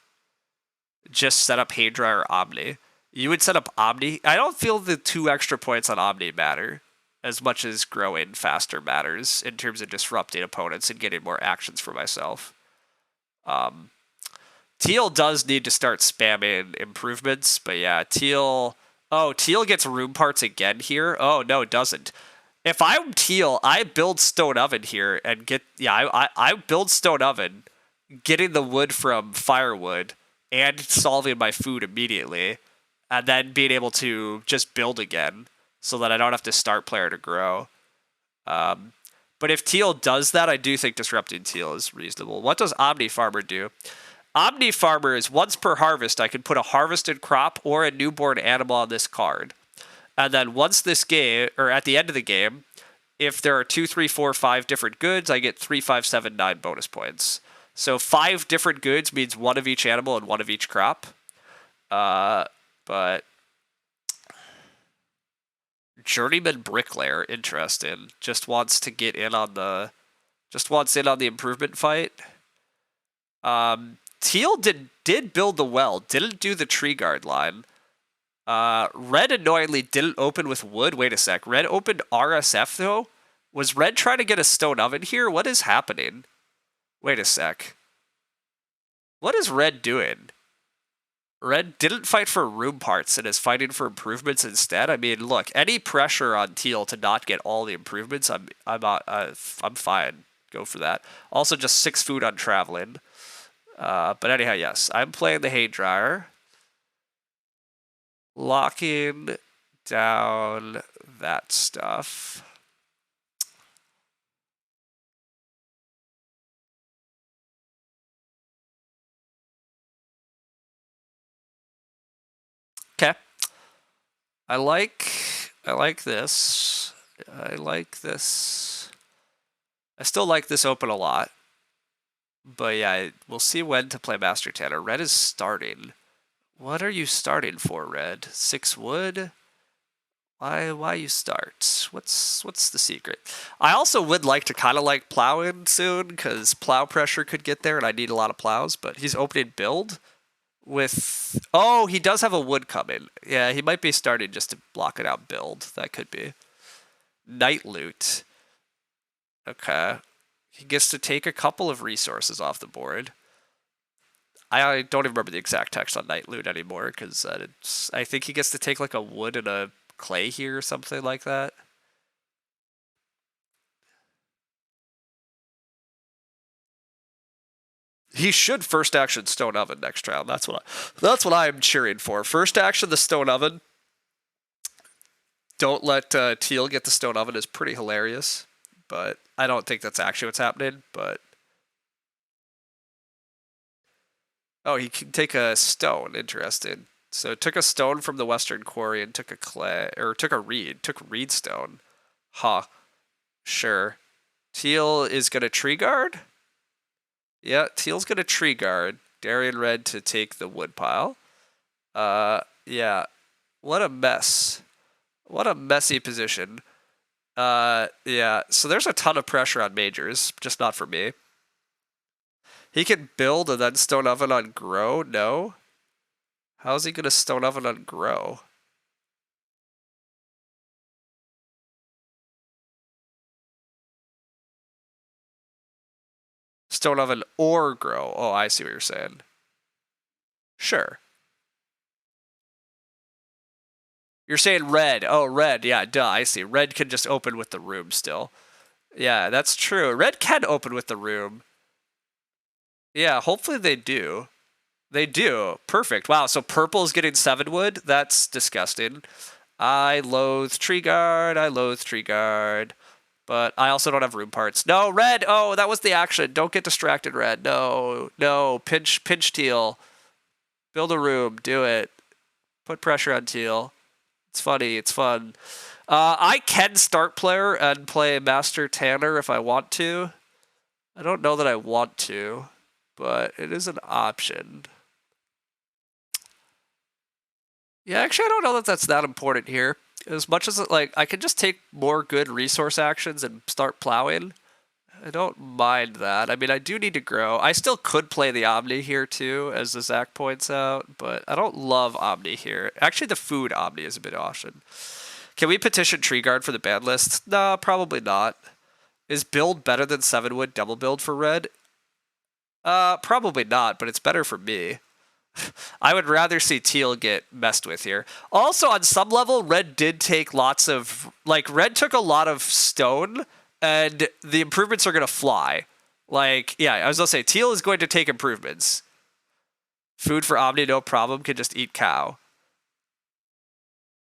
Just set up Hadra or Omni. You would set up Omni. I don't feel the 2 extra points on Omni matter as much as growing faster matters in terms of disrupting opponents and getting more actions for myself. Teal does need to start spamming improvements, but yeah, Teal... Oh, Teal gets room parts again here? Oh, no, it doesn't. If I'm Teal, I build Stone Oven here and get... Yeah, I build Stone Oven, getting the wood from firewood, and solving my food immediately, and then being able to just build again so that I don't have to start player to grow. But if Teal does that, I do think disrupting Teal is reasonable. What does Omni Farmer do? Omni Farmer is once per harvest, I can put a harvested crop or a newborn animal on this card. And then once this game, or at the end of the game, if there are 2, 3, 4, 5 different goods, I get 3, 5, 7, 9 bonus points. So 5 different goods means 1 of each animal and 1 of each crop. But Journeyman Bricklayer, interesting. Just wants to get in on the, improvement fight. Teal did build the well, didn't do the tree guard line. Red annoyingly didn't open with wood. Wait a sec. Red opened RSF though? Was Red trying to get a stone oven here? What is happening? Wait a sec. What is Red doing? Red didn't fight for room parts and is fighting for improvements instead. I mean, look, any pressure on Teal to not get all the improvements, I'm fine. Go for that. Also, just 6 food on traveling. But anyhow, yes, I'm playing the hay dryer. Locking down that stuff. Okay. I like this. I like this. I still like this open a lot. But yeah, we'll see when to play Master Tanner. Red is starting. What are you starting for, Red? 6 wood? Why you start? What's the secret? I also would like to kind of like plow in soon, because plow pressure could get there and I need a lot of plows, but he's opening build with... Oh, he does have a wood coming. Yeah, he might be starting just to block it out build. That could be. Night loot. Okay. He gets to take a couple of resources off the board. I don't even remember the exact text on Night Loot anymore, because I think he gets to take like a wood and a clay here or something like that. He should first action Stone Oven next round. That's what I'm cheering for. First action the Stone Oven. Don't let Teal get the Stone Oven is pretty hilarious, but I don't think that's actually what's happening. But oh, he can take a stone. Interesting. So took a stone from the Western Quarry and took a clay, or took a reed. Took reed stone. Huh. Sure. Teal is gonna tree guard. Yeah, Teal's gonna tree guard. Darian Red to take the wood pile. Yeah. What a mess. What a messy position. Yeah. So there's a ton of pressure on majors, just not for me. He can build and then Stone Oven on grow? No. How's he gonna Stone Oven on grow? Stone Oven or grow. Oh, I see what you're saying. Sure. You're saying red. Oh, red. Yeah, duh. I see. Red can just open with the room still. Yeah, that's true. Red can open with the room. Yeah, hopefully they do. They do. Perfect. Wow, so purple is getting 7 wood? That's disgusting. I loathe tree guard. I loathe tree guard. But I also don't have room parts. No, red. Oh, that was the action. Don't get distracted, red. No, no. Pinch teal. Build a room. Do it. Put pressure on teal. It's funny. It's fun. I can start player and play Master Tanner if I want to. I don't know that I want to, but it is an option. Yeah, actually, I don't know that that's that important here. As much as like I can just take more good resource actions and start plowing. I don't mind that. I mean, I do need to grow. I still could play the Omni here too, as the Zach points out, but I don't love Omni here. Actually, the food Omni is a bit awesome. Can we petition Tree Guard for the ban list? No, probably not. Is build better than 7 wood double build for red? Probably not, but it's better for me. I would rather see teal get messed with here. Also, on some level, red did take lots of... Like, red took a lot of stone, and the improvements are going to fly. Like, yeah, I was going to say, teal is going to take improvements. Food for Omni, no problem, can just eat cow.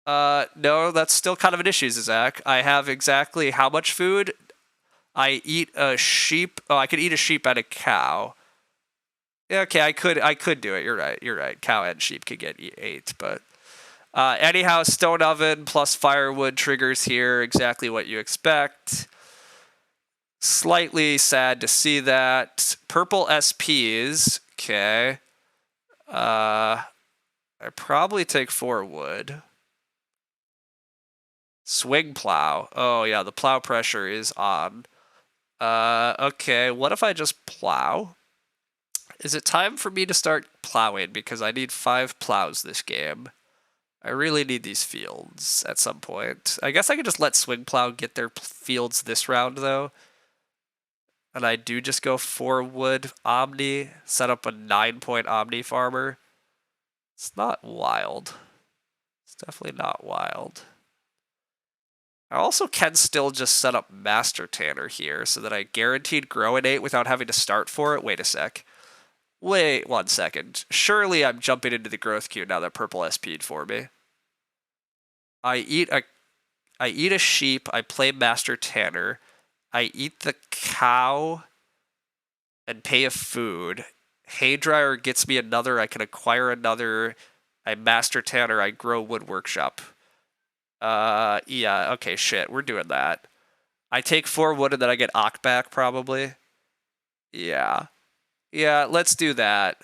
No, that's still kind of an issue, Zach. I have exactly how much food? I eat a sheep. Oh, I could eat a sheep and a cow. Okay, I could do it. You're right. Cow and sheep could get 8, but anyhow, stone oven plus firewood triggers here exactly what you expect. Slightly sad to see that. Purple SPs. Okay. I probably take 4 wood. Swing plow. Oh yeah, the plow pressure is on. Okay, what if I just plow? Is it time for me to start plowing? Because I need 5 plows this game. I really need these fields at some point. I guess I could just let Swing Plow get their fields this round, though. And I do just go 4 wood Omni, set up a 9-point Omni farmer. It's not wild. It's definitely not wild. I also can still just set up Master Tanner here so that I guaranteed grow an 8 without having to start for it. Wait a sec. Wait 1 second. Surely I'm jumping into the growth queue now that purple SP'd for me. I eat a sheep, I play Master Tanner, I eat the cow and pay a food. Hay dryer gets me another, I can acquire another. I Master Tanner, I grow wood workshop. Yeah, okay, shit, we're doing that. I take 4 wood and then I get Ock back, probably. Yeah. Yeah, let's do that.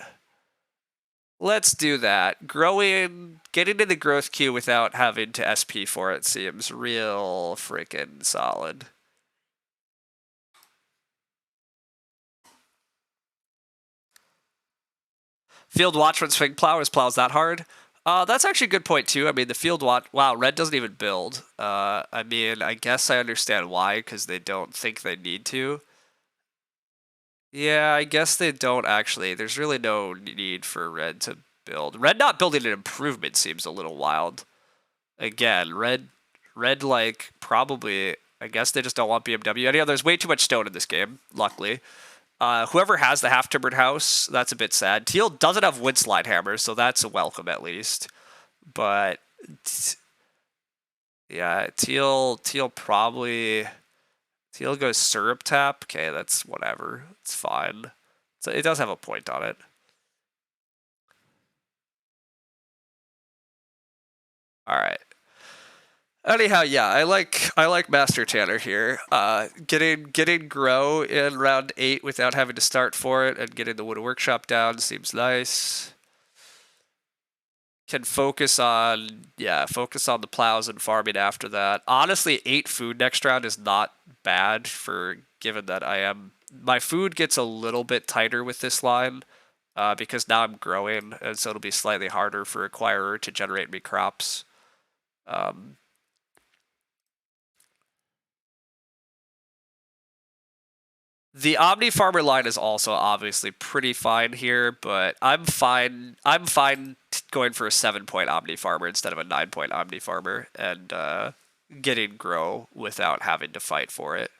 Let's do that. Getting in the growth queue without having to SP for it seems real freaking solid. Field Watchman Swing Plow is plows that hard. That's actually a good point too. I mean, the Field Watch. Wow, red doesn't even build. I mean, I guess I understand why, because they don't think they need to. Yeah, I guess they don't actually. There's really no need for red to build. Red not building an improvement seems a little wild. Again, red like probably. I guess they just don't want BMW. Anyhow, there's way too much stone in this game. Luckily, Whoever has the half-timbered house, that's a bit sad. Teal doesn't have wood slide hammers, so that's a welcome at least. But yeah, teal probably teal goes syrup tap. Okay, that's whatever. It's fine. So it does have a point on it. All right. Anyhow, yeah, I like Master Tanner here. Getting grow in round 8 without having to start for it and getting the wood workshop down seems nice. Can focus on the plows and farming after that. Honestly, 8 food next round is not bad for given that my food gets a little bit tighter with this line because now I'm growing, and so it'll be slightly harder for acquirer to generate me crops. The Omni Farmer line is also obviously pretty fine here, but I'm fine going for a 7-point Omni Farmer instead of a 9-point Omni Farmer and getting grow without having to fight for it.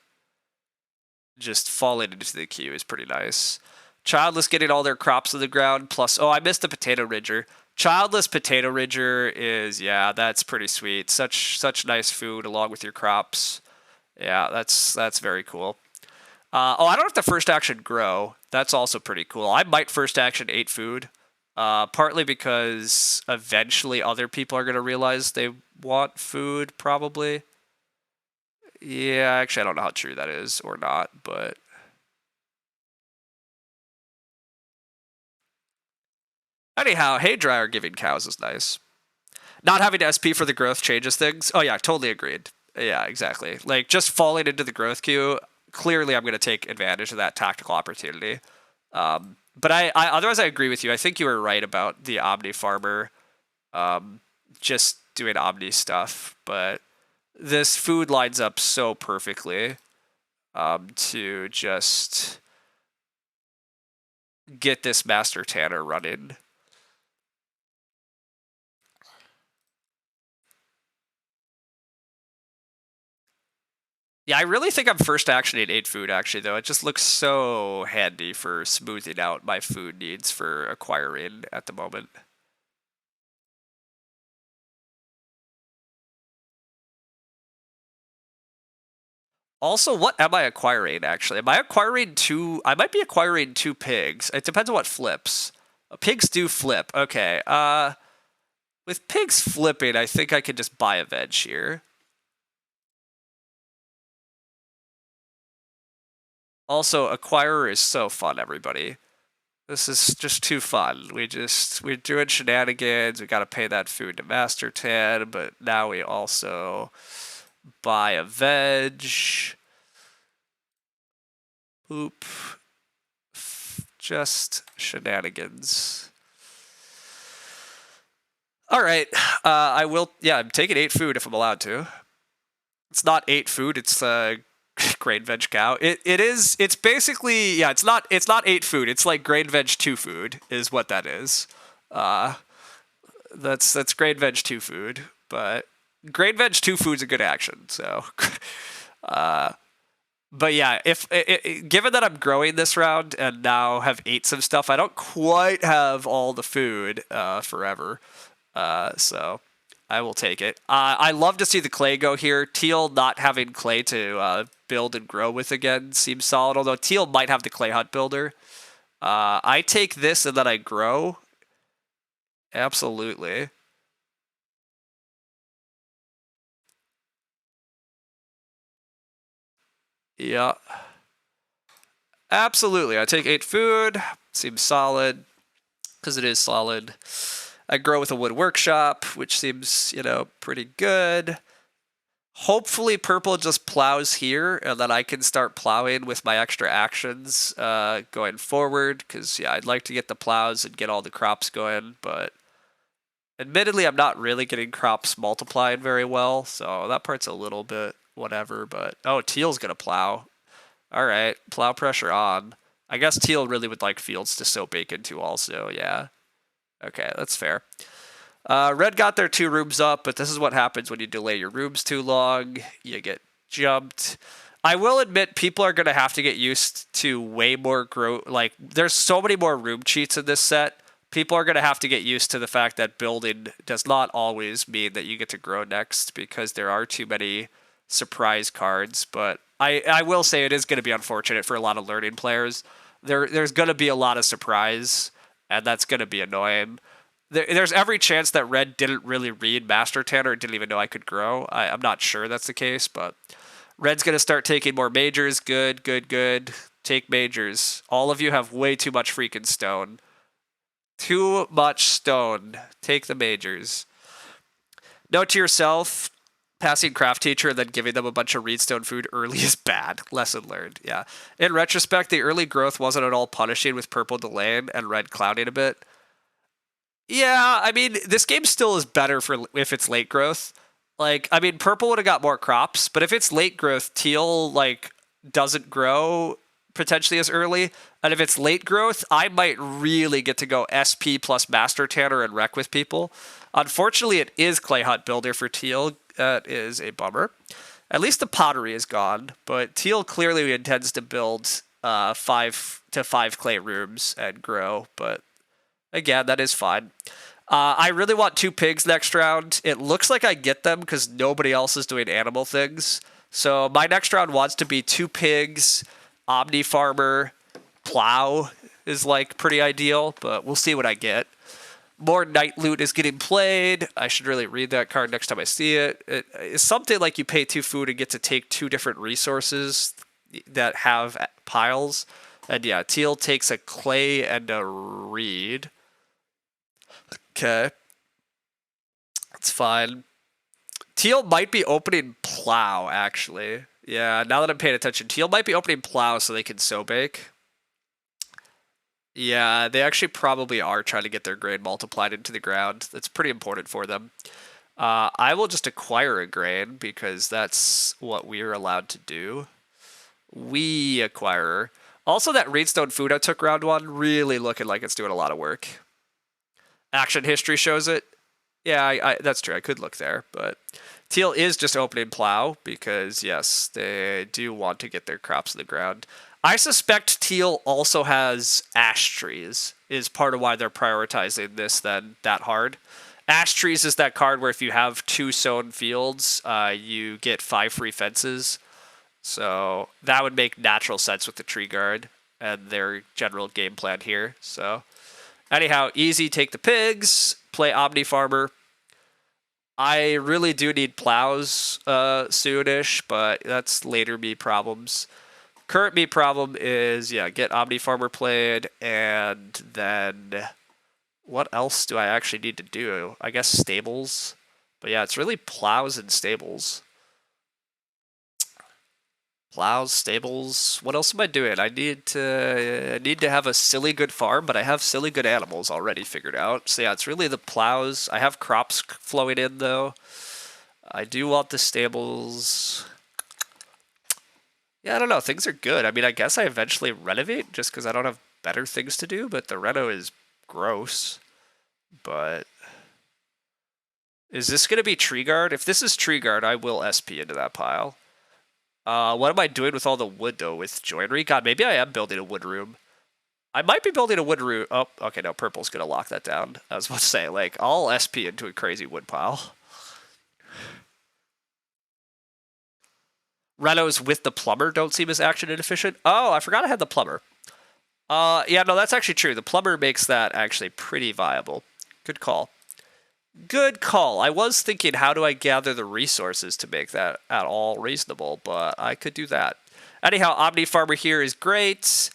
Just falling into the queue is pretty nice. Childless getting all their crops in the ground, plus I missed the Potato Ridger. Childless Potato Ridger is that's pretty sweet. Such nice food along with your crops. Yeah, that's very cool. I don't have to first action grow. That's also pretty cool. I might first action 8 food, partly because eventually other people are going to realize they want food, probably. Yeah, actually, I don't know how true that is or not, but... Anyhow, hay dryer giving cows is nice. Not having to SP for the growth changes things. Oh yeah, totally agreed. Yeah, exactly. Like, just falling into the growth queue, clearly I'm going to take advantage of that tactical opportunity. But I otherwise I agree with you. I think you were right about the Omni Farmer just doing Omni stuff. But this food lines up so perfectly to just get this Master Tanner running. Yeah, I really think I'm first actioning 8 food, actually, though. It just looks so handy for smoothing out my food needs for acquiring at the moment. Also, what am I acquiring, actually? Am I acquiring 2... I might be acquiring 2 pigs. It depends on what flips. Pigs do flip. Okay. With pigs flipping, I think I could just buy a veg here. Also, acquirer is so fun, everybody. This is just too fun. We're doing shenanigans. We got to pay that food to Master Tan, but now we also buy a veg. Oop. Just shenanigans. All right. I will. Yeah, I'm taking 8 food if I'm allowed to. It's not 8 food. It's grain veg cow. It is. It's basically It's not 8 food. It's like grain veg 2 food is what that is. That's grain veg 2 food, but grain veg 2 food's a good action. So, but yeah, if given that I'm growing this round and now have ate some stuff, I don't quite have all the food forever. So I will take it. I love to see the clay go here. Teal not having clay to build and grow with again seems solid, although Teal might have the clay hut builder. I take this and then I grow. Absolutely. Yeah. Absolutely. I take 8 food. Seems solid. Because it is solid. I grow with a wood workshop, which seems, pretty good. Hopefully purple just plows here, and then I can start plowing with my extra actions going forward, because, I'd like to get the plows and get all the crops going, but admittedly, I'm not really getting crops multiplying very well, so that part's a little bit whatever, but... Oh, Teal's gonna plow. Alright, plow pressure on. I guess Teal really would like fields to sow bacon to also, yeah. Okay, that's fair. Red got their 2 rooms up, but this is what happens when you delay your rooms too long. You get jumped. I will admit people are going to have to get used to way more grow. Like, there's so many more room cheats in this set. People are going to have to get used to the fact that building does not always mean that you get to grow next because there are too many surprise cards. But I will say it is going to be unfortunate for a lot of learning players. There's going to be a lot of surprise, and that's going to be annoying. There's every chance that Red didn't really read Master Tanner, didn't even know I could grow. I'm not sure that's the case, but Red's going to start taking more majors. Good, good, good. Take majors. All of you have way too much freaking stone. Too much stone. Take the majors. Note to yourself, passing craft teacher and then giving them a bunch of reedstone food early is bad. Lesson learned. Yeah. In retrospect, the early growth wasn't at all punishing with purple delaying and red clouding a bit. Yeah, I mean, this game still is better for if it's late growth. Like, I mean, purple would have got more crops, but if it's late growth, teal, like, doesn't grow potentially as early. And if it's late growth, I might really get to go SP plus Master Tanner and wreck with people. Unfortunately, it is Clay Hut Builder for teal. That is a bummer. At least the pottery is gone, but teal clearly intends to build 5 to 5 clay rooms and grow, but again, that is fine. I really want 2 pigs next round. It looks like I get them because nobody else is doing animal things. So my next round wants to be 2 pigs, Omni Farmer, Plow is like pretty ideal, but we'll see what I get. More Night Loot is getting played. I should really read that card next time I see it. It's something like you pay 2 food and get to take 2 different resources that have piles. And yeah, teal takes a clay and a reed. Okay. That's fine. Teal might be opening Plow, actually. Yeah, now that I'm paying attention, Teal might be opening Plow so they can sow bake. Yeah, they actually probably are trying to get their grain multiplied into the ground. That's pretty important for them. I will just acquire a grain because that's what we're allowed to do. We acquire. Also, that Reedstone food I took round 1, really looking like it's doing a lot of work. Action history shows it. Yeah, that's true. I could look there, but teal is just opening Plow because, yes, they do want to get their crops in the ground. I suspect teal also has ash trees, is part of why they're prioritizing this then that hard. Ash trees is that card where if you have 2 sown fields, you get 5 free fences. So that would make natural sense with the tree guard and their general game plan here. So anyhow, easy, take the pigs, play Omni Farmer. I really do need plows soonish, but that's later me problems. Current me problem is, yeah, get Omni Farmer played, and then what else do I actually need to do? I guess stables. But yeah, it's really plows and stables. Plows, stables. What else am I doing? I need to have a silly good farm, but I have silly good animals already figured out. So yeah, it's really the plows. I have crops flowing in though. I do want the stables. Yeah, I don't know. Things are good. I mean, I guess I eventually renovate just because I don't have better things to do, but the reno is gross. But is this going to be tree guard? If this is tree guard, I will SP into that pile. What am I doing with all the wood, though, with joinery? God, maybe I am building a wood room. I might be building a wood room. Oh, okay, no, purple's going to lock that down. I was about to say, like, I'll SP into a crazy wood pile. Renos with the plumber don't seem as action inefficient. Oh, I forgot I had the plumber. Yeah, no, that's actually true. The plumber makes that actually pretty viable. Good call. Good call. I was thinking, how do I gather the resources to make that at all reasonable, but I could do that. Anyhow, Omni Farmer here is great.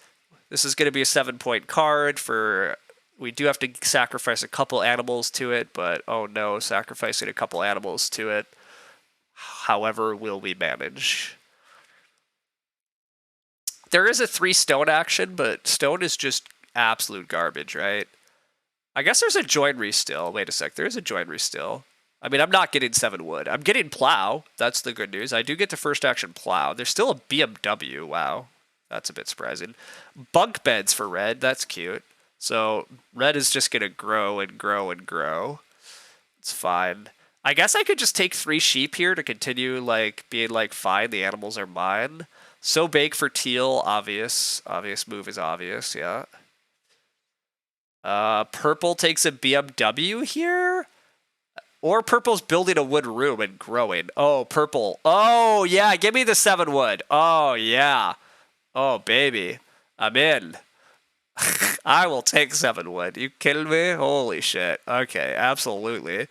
This is going to be a 7-point card for... We do have to sacrifice a couple animals to it, but oh no, sacrificing a couple animals to it. However, will we manage? There is a 3 stone action, but stone is just absolute garbage, right? I guess there's a joinery still. Wait a sec. There is a joinery still. I mean, I'm not getting 7 wood. I'm getting plow. That's the good news. I do get to first action plow. There's still a BMW. Wow. That's a bit surprising. Bunk beds for red. That's cute. So red is just going to grow and grow and grow. It's fine. I guess I could just take 3 sheep here to continue, like, being like, fine, the animals are mine. So big for teal, obvious. Obvious move is obvious, yeah. Purple takes a BMW here? Or purple's building a wood room and growing. Oh, purple. Oh, yeah, give me the 7 wood. Oh, yeah. Oh, baby. I'm in. I will take 7 wood. You kidding me? Holy shit. Okay, absolutely.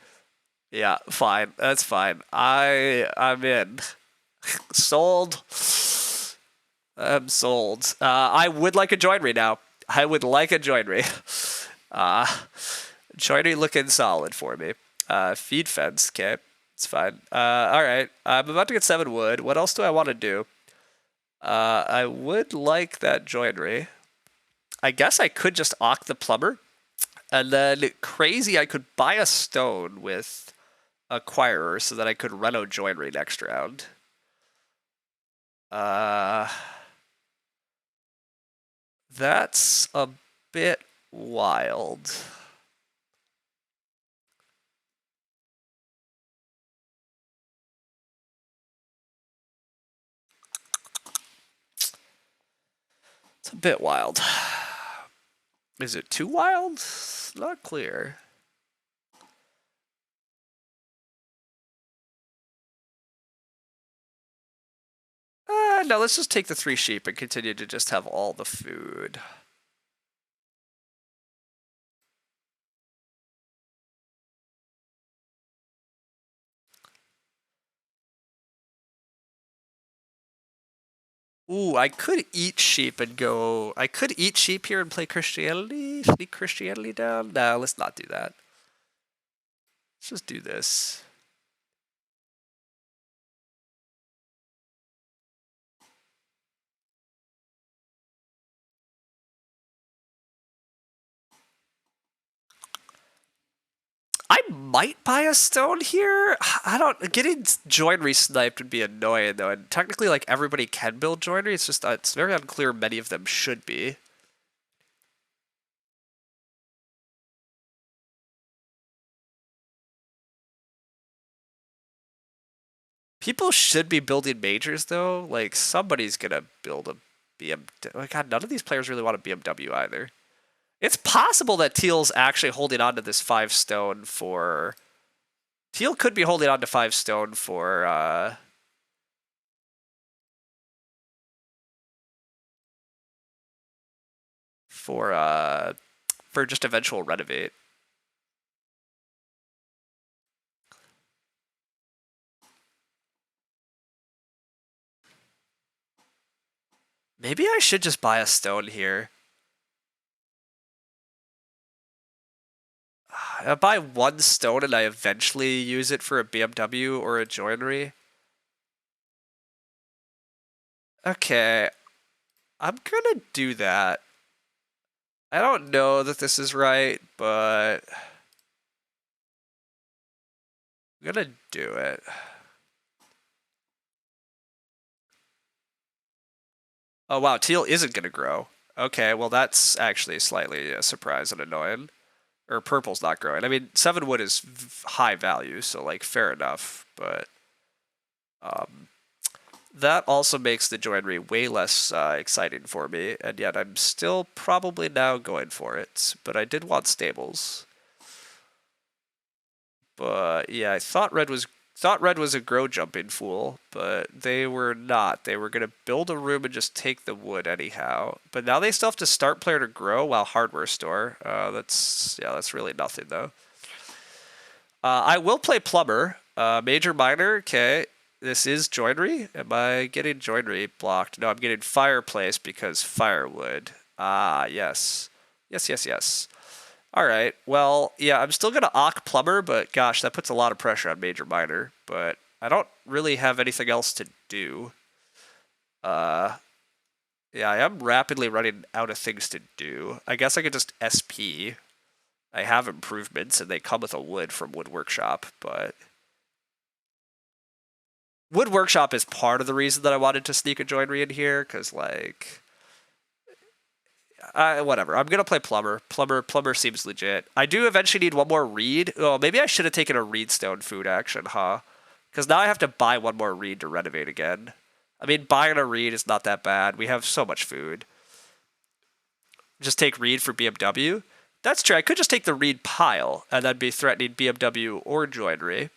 Yeah, fine. That's fine. I'm in. Sold. I'm sold. I would like a joinery now. I would like a joinery. Uh, joinery looking solid for me. Feed fence. Okay, it's fine. All right. I'm about to get 7 wood. What else do I want to do? I would like that joinery. I guess I could just awk the plumber. And then crazy, I could buy a stone with acquirer so that I could reno joinery next round. That's a bit wild. It's a bit wild. Is it too wild? It's not clear. No, let's just take the 3 sheep and continue to just have all the food. Ooh, I could eat sheep and go... I could eat sheep here and play Christianity? Sneak Christianity down? No, let's not do that. Let's just do this. I might buy a stone here. I don't. Getting joinery sniped would be annoying though, and technically, like everybody can build joinery. It's just it's very unclear. Many of them should be. People should be building majors though. Like somebody's gonna build a BMW. God, none of these players really want a BMW either. It's possible that Teal's actually holding on to this 5 stone for. Teal could be holding on to 5 stone for just eventual renovate. Maybe I should just buy a stone here. I buy 1 stone and I eventually use it for a BMW or a joinery. Okay, I'm gonna do that. I don't know that this is right, but I'm gonna do it. Oh wow, teal isn't gonna grow. Okay, well that's actually slightly a surprise and annoying. Or purple's not growing. I mean, 7 wood is high value, so like fair enough, but that also makes the joinery way less exciting for me, and yet I'm still probably now going for it. But I did want stables. But yeah, I thought red was a grow jumping fool, but they were not. They were gonna build a room and just take the wood anyhow. But now they still have to start player to grow while hardware store. That's really nothing though. I will play plumber. Major minor. Okay. This is joinery. Am I getting joinery blocked? No, I'm getting fireplace because firewood. Ah, yes. Yes. All right. Well, yeah, I'm still going to awk plumber, but gosh, that puts a lot of pressure on major minor. But I don't really have anything else to do. Yeah, I am rapidly running out of things to do. I guess I could just SP. I have improvements, and they come with a wood from Wood Workshop, but Wood Workshop is part of the reason that I wanted to sneak a joinery in here, because, like, whatever. I'm gonna play plumber. Plumber seems legit. I do eventually need one more reed. Oh, maybe I should have taken a reedstone food action, huh? Because now I have to buy one more reed to renovate again. I mean, buying a reed is not that bad. We have so much food. Just take reed for BMW. That's true. I could just take the reed pile and then be threatening BMW or joinery.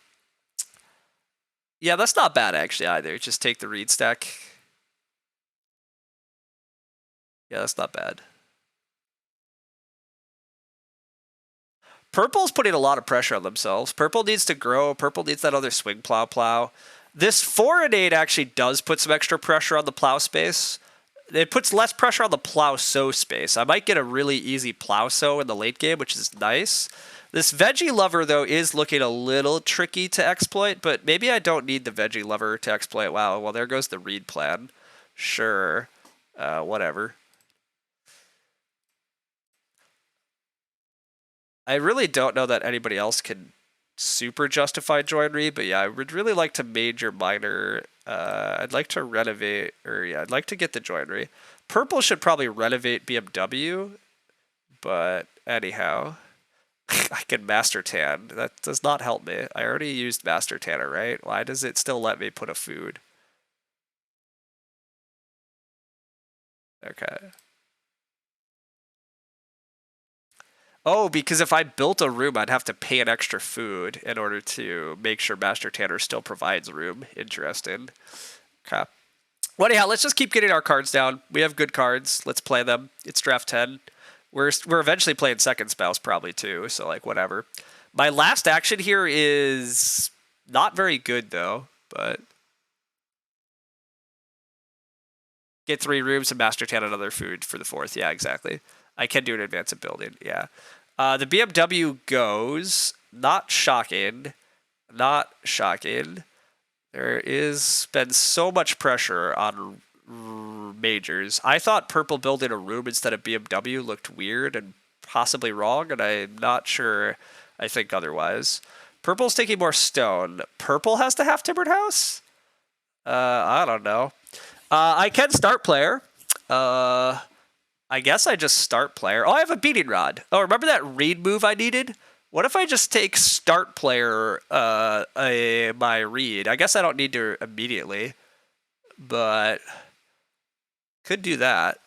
Yeah, that's not bad actually either. Just take the reed stack. Yeah, that's not bad. Purple's putting a lot of pressure on themselves. Purple needs to grow. Purple needs that other swing plow. This 4 and 8 actually does put some extra pressure on the plow space. It puts less pressure on the plow sow space. I might get a really easy plow sow in the late game, which is nice. This veggie lover, though, is looking a little tricky to exploit, but maybe I don't need the veggie lover to exploit. Wow, well, there goes the reed plan. Sure. Whatever. I really don't know that anybody else can super justify joinery, but yeah, I would really like to major minor. I'd like to renovate, or yeah, I'd like to get the joinery. Purple should probably renovate BMW, but anyhow, I can master tan. That does not help me. I already used master tanner, right? Why does it still let me put a food? Okay. Oh, because if I built a room, I'd have to pay an extra food in order to make sure Master Tanner still provides room. Interesting. Okay. Well, anyhow, let's just keep getting our cards down. We have good cards. Let's play them. It's draft 10. We're eventually playing second spouse probably too, so like whatever. My last action here is not very good though, but get 3 rooms and Master Tan another food for the 4th. Yeah, exactly. I can do an advance of building. Yeah. The BMW goes. Not shocking. Not shocking. There is been so much pressure on majors. I thought purple building a room instead of BMW looked weird and possibly wrong, and I'm not sure I think otherwise. Purple's taking more stone. Purple has the half-timbered house? I don't know. I can start player. I guess I just start player. Oh, I have a beating rod. Oh, remember that reed move I needed? What if I just take start player my reed? I guess I don't need to immediately, but could do that.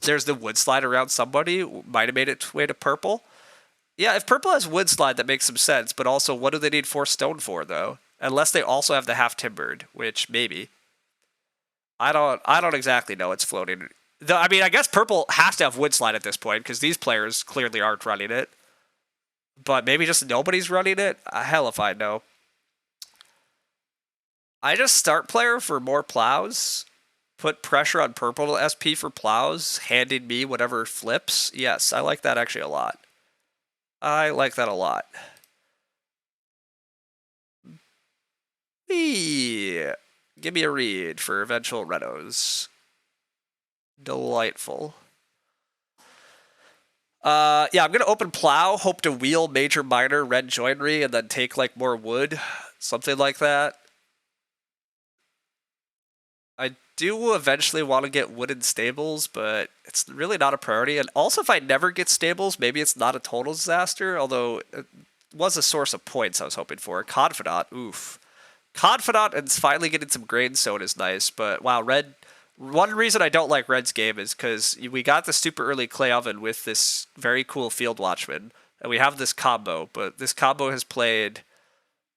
There's the wood slide around somebody. Might have made its way to purple. Yeah, if purple has wood slide, that makes some sense, but also what do they need 4 stone for, though? Unless they also have the half-timbered, which maybe. I don't exactly know. It's floating. I mean, I guess purple has to have wood slide at this point because these players clearly aren't running it. But maybe just nobody's running it? Hell if I know. I just start player for more plows. Put pressure on purple to SP for plows. Handing me whatever flips. Yes, I like that actually a lot. I like that a lot. Give me a read for eventual renos. Delightful. Yeah, I'm gonna open plow, hope to wheel major minor red joinery, and then take like more wood, something like that. I do eventually want to get wooden stables, but it's really not a priority. And also, if I never get stables, maybe it's not a total disaster. Although it was a source of points I was hoping for. Confidant, oof. Confidant and finally getting some grain sown is nice, but wow, red. One reason I don't like Red's game is because we got the super early clay oven with this very cool field watchman, and we have this combo, but this combo has played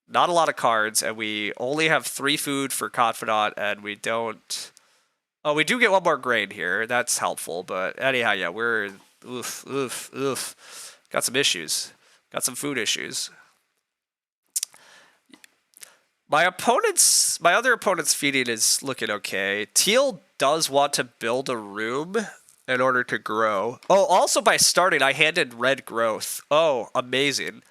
not a lot of cards, and we only have 3 food for Confidant, and we don't... Oh, we do get 1 more grain here. That's helpful, but anyhow, yeah, we're... Oof. Got some issues. Got some food issues. My other opponent's feeding is looking okay. Teal does want to build a room in order to grow. Oh, also by starting, I handed red growth. Oh, amazing.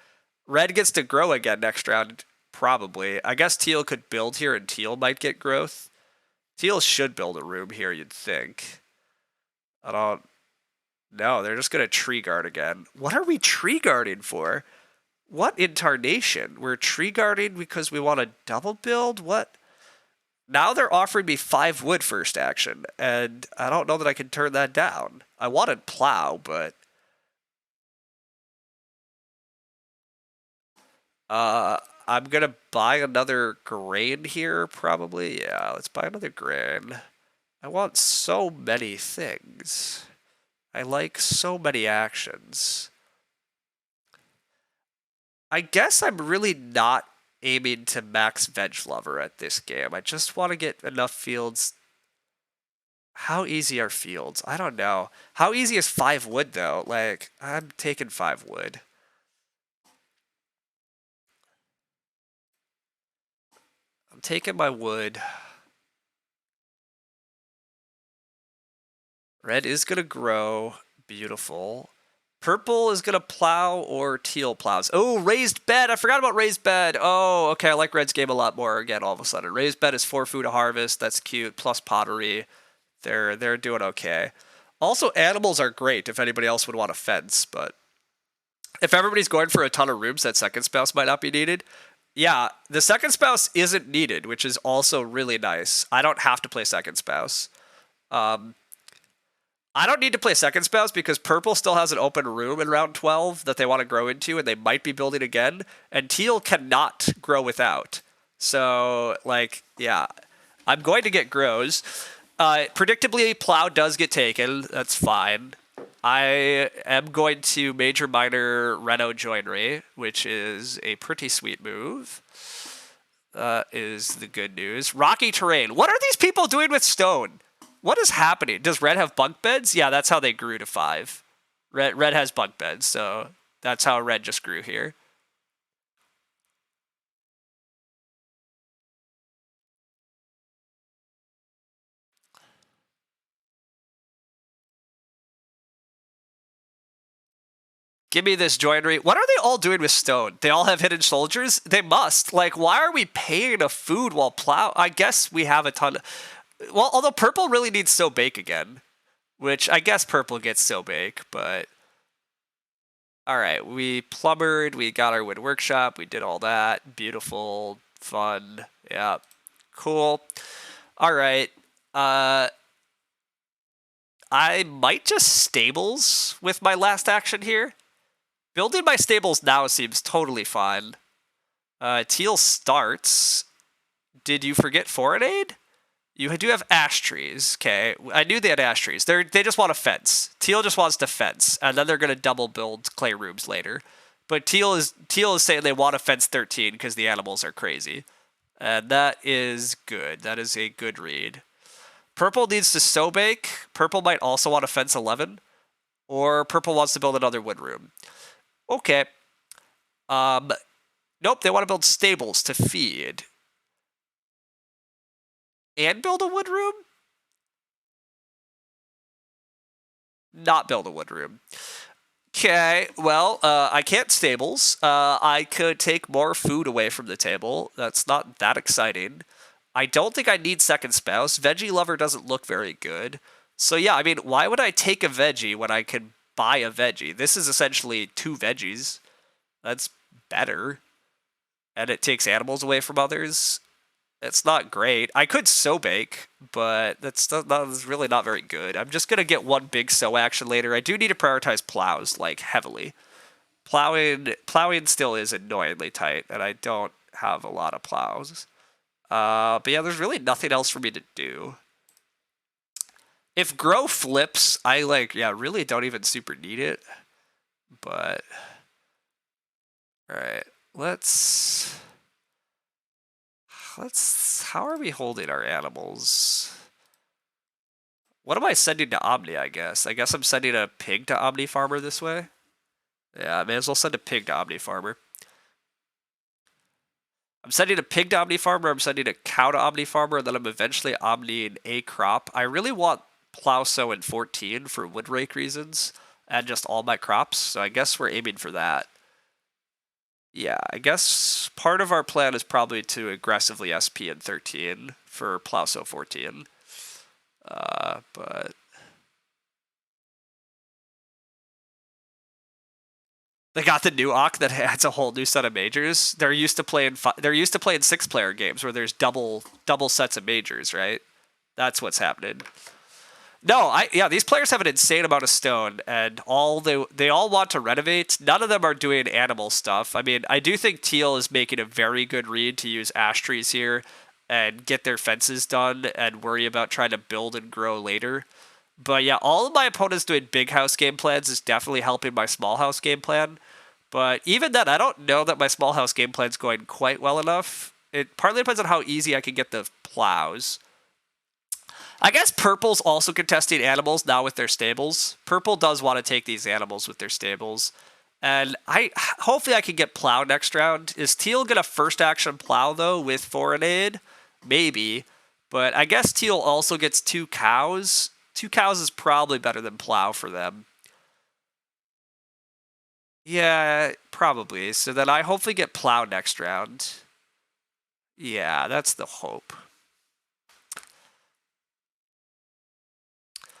Red gets to grow again next round, probably. I guess teal could build here and teal might get growth. Teal should build a room here, you'd think. I don't... No, they're just going to tree guard again. What are we tree guarding for? What incarnation? We're tree guarding because we want to double build? What? Now they're offering me 5 wood first action, and I don't know that I can turn that down. I wanted plow, but I'm gonna buy another grain here, probably. Yeah, let's buy another grain. I want so many things. I like so many actions. I guess I'm really not aiming to max veg lover at this game. I just want to get enough fields. How easy are fields? I don't know. How easy is 5 wood, though? Like, I'm taking 5 wood. I'm taking my wood. Red is going to grow. Beautiful. Purple is going to plow or teal plows. Oh, raised bed. I forgot about raised bed. Oh, okay. I like Red's game a lot more again all of a sudden. Raised bed is 4 food to harvest. That's cute. Plus pottery. They're doing okay. Also, animals are great if anybody else would want a fence, but if everybody's going for a ton of rooms, that second spouse might not be needed. Yeah, the second spouse isn't needed, which is also really nice. I don't have to play second spouse. I don't need to play second spouse because purple still has an open room in round 12 that they want to grow into, and they might be building again, and teal cannot grow without. So, like, yeah, I'm going to get grows. Predictably, plow does get taken. That's fine. I am going to major minor reno joinery, which is a pretty sweet move. Is the good news. Rocky terrain. What are these people doing with stone? What is happening? Does red have bunk beds? Yeah, that's how they grew to 5. Red has bunk beds, so that's how red just grew here. Give me this joinery. What are they all doing with stone? They all have hidden soldiers? They must. Like, why are we paying a food while plow? I guess we have a ton of... Well, although purple really needs so bake again, which I guess purple gets so bake, but... Alright, we plumbered, we got our wood workshop, we did all that. Beautiful, fun, yeah, cool. Alright, I might just stables with my last action here. Building my stables now seems totally fine. Teal starts. Did you forget foreign aid? You do have ash trees. Okay, I knew they had ash trees. They just want a fence. Teal just wants to fence, and then they're gonna double build clay rooms later. But Teal is saying they want to fence 13 because the animals are crazy, and that is good. That is a good read. Purple needs to sow bake. Purple might also want to fence 11, or purple wants to build another wood room. Okay. Nope. They want to build stables to feed and build a wood room. Not build a wood room. Okay, well, I can't stables. I could take more food away from the table. That's not that exciting. I don't think I need second spouse. Veggie lover doesn't look very good. So yeah, I mean, why would I take a veggie when I can buy a veggie? This is essentially 2 veggies. That's better. And it takes animals away from others. It's not great. I could sow bake, but that's really not very good. I'm just gonna get one big sow action later. I do need to prioritize plows like heavily. Plowing still is annoyingly tight, and I don't have a lot of plows. But yeah, there's really nothing else for me to do. If grow flips, I really don't even super need it. But all right, let's. How are we holding our animals? What am I sending to Omni, I guess? I guess I'm sending a pig to Omni Farmer this way. Yeah, I may as well send a pig to Omni Farmer. I'm sending a pig to Omni Farmer, I'm sending a cow to Omni Farmer, and then I'm eventually Omniing a crop. I really want plow sow in 14 for wood rake reasons, and just all my crops, so I guess we're aiming for that. Yeah, I guess part of our plan is probably to aggressively SP in 13 for plow sow 14. But They got the new Ock that has a whole new set of majors. They're used to playing 6-player games where there's double sets of majors, right? That's what's happening. No, these players have an insane amount of stone, and they all want to renovate. None of them are doing animal stuff. I mean, I do think Teal is making a very good read to use ash trees here and get their fences done and worry about trying to build and grow later. But yeah, all of my opponents doing big house game plans is definitely helping my small house game plan. But even then, I don't know that my small house game plan is going quite well enough. It partly depends on how easy I can get the plows. I guess purple's also contesting animals now with their stables. Purple does want to take these animals with their stables. And hopefully I can get plow next round. Is teal gonna first action plow though with foreign aid? Maybe. But I guess teal also gets 2 cows. 2 cows is probably better than plow for them. Yeah, probably. So then I hopefully get plow next round. Yeah, that's the hope.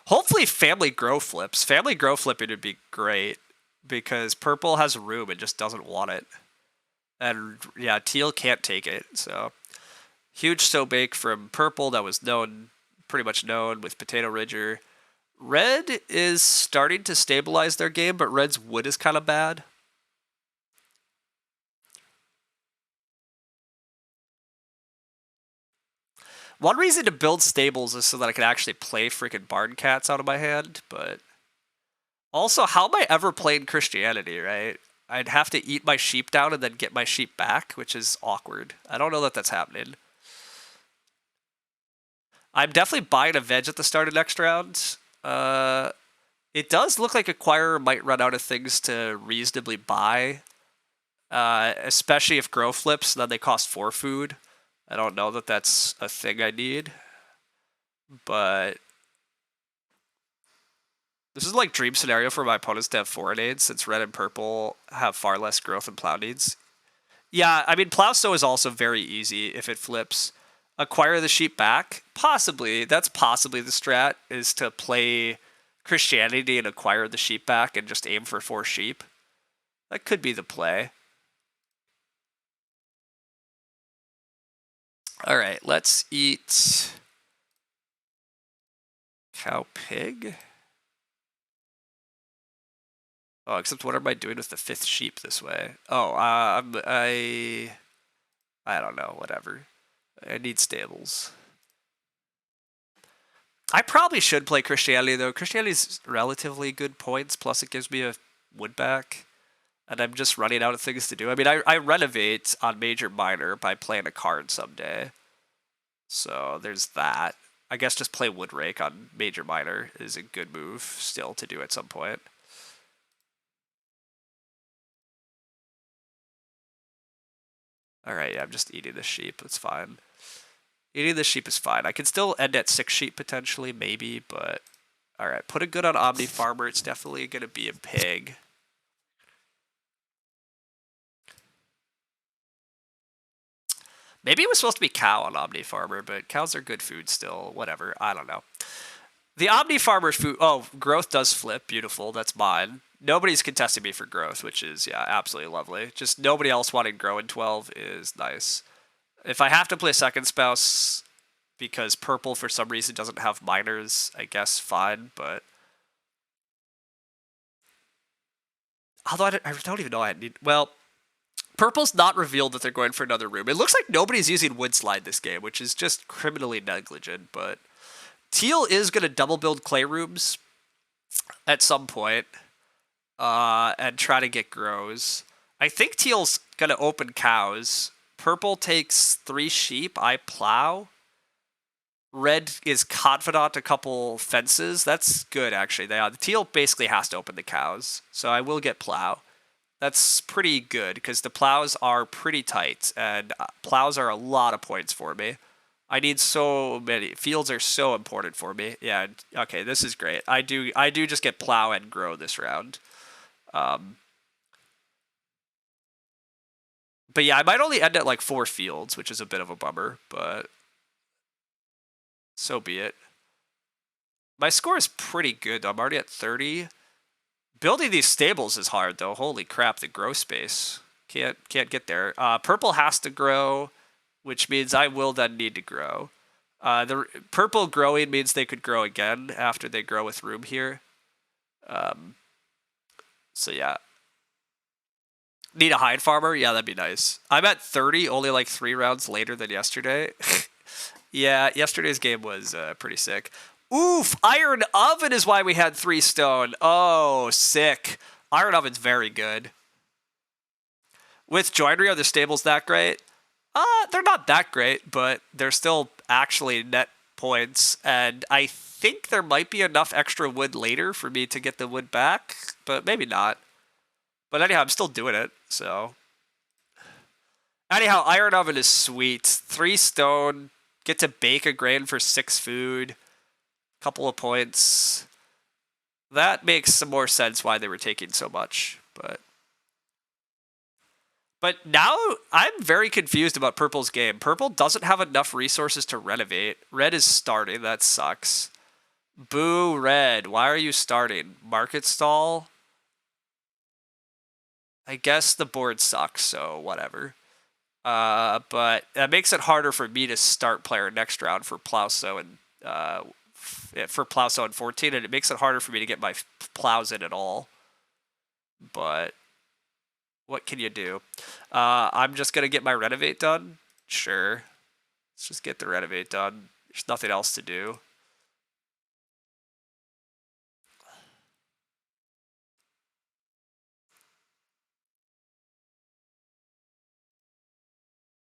Hopefully family grow flips. Family grow flipping would be great because purple has room and just doesn't want it. And yeah, teal can't take it. So huge so bake from purple that was pretty much known with potato ridger. Red is starting to stabilize their game, but red's wood is kind of bad. One reason to build stables is so that I can actually play freaking barn cats out of my hand, but also, how am I ever playing Christianity, right? I'd have to eat my sheep down and then get my sheep back, which is awkward. I don't know that that's happening. I'm definitely buying a veg at the start of next round. It does look like Acquirer might run out of things to reasonably buy, especially if grow flips, then they cost 4 food. I don't know that that's a thing I need, but this is like dream scenario for my opponents to have foreign aids since red and purple have far less growth and plow needs. Yeah, I mean, plow sow is also very easy if it flips. Acquire the sheep back? Possibly. That's possibly the strat, is to play Christianity and acquire the sheep back and just aim for 4 sheep. That could be the play. Alright, let's eat cow pig. Oh, except what am I doing with the 5th sheep this way? Oh, I don't know, whatever. I need stables. I probably should play Christianity, though. Christianity's relatively good points, plus it gives me a wood back. And I'm just running out of things to do. I mean, I renovate on major minor by playing a card someday. So there's that. I guess just play wood rake on major minor is a good move still to do at some point. Alright, yeah, I'm just eating the sheep. That's fine. Eating the sheep is fine. I can still end at 6 sheep potentially, maybe, but... Alright, put a good on Omni Farmer. It's definitely going to be a pig. Maybe it was supposed to be cow on Omni Farmer, but cows are good food still. Whatever. I don't know. The Omni Farmer food... Oh, growth does flip. Beautiful. That's mine. Nobody's contesting me for growth, which is, yeah, absolutely lovely. Just nobody else wanting grow in 12 is nice. If I have to play second spouse because purple for some reason doesn't have minors, I guess fine, but... Although I don't even know I need... Well, purple's not revealed that they're going for another room. It looks like nobody's using wood slide this game, which is just criminally negligent, but... Teal is going to double build clay rooms at some point and try to get grows. I think teal's going to open cows. Purple takes 3 sheep. I plow. Red is confidant a couple fences. That's good, actually. The teal basically has to open the cows, so I will get plow. That's pretty good, because the plows are pretty tight, and plows are a lot of points for me. I need so many. Fields are so important for me. Yeah, okay, this is great. I do just get plow and grow this round. But yeah, I might only end at like 4 fields, which is a bit of a bummer, but so be it. My score is pretty good. I'm already at 30, Building these stables is hard though. Holy crap, the grow space. Can't get there. Purple has to grow, which means I will then need to grow. The purple growing means they could grow again after they grow with room here. So yeah. Need a hide farmer? Yeah, that'd be nice. I'm at 30, only like 3 rounds later than yesterday. Yeah, yesterday's game was pretty sick. Oof! Iron Oven is why we had 3 stone. Oh, sick. Iron Oven's very good. With joinery, are the stables that great? They're not that great, but they're still actually net points. And I think there might be enough extra wood later for me to get the wood back, but maybe not. But anyhow, I'm still doing it, so. Anyhow, Iron Oven is sweet. 3 stone, get to bake a grain for 6 food, couple of points. That makes some more sense why they were taking so much, But now I'm very confused about Purple's game. Purple doesn't have enough resources to renovate. Red is starting. That sucks. Boo, Red. Why are you starting? Market stall? I guess the board sucks, so whatever. But that makes it harder for me to start player next round for Plowso and for Plowso and 14, and it makes it harder for me to get my plows in at all. But what can you do? I'm just gonna get my renovate done. Sure, let's just get the renovate done. There's nothing else to do.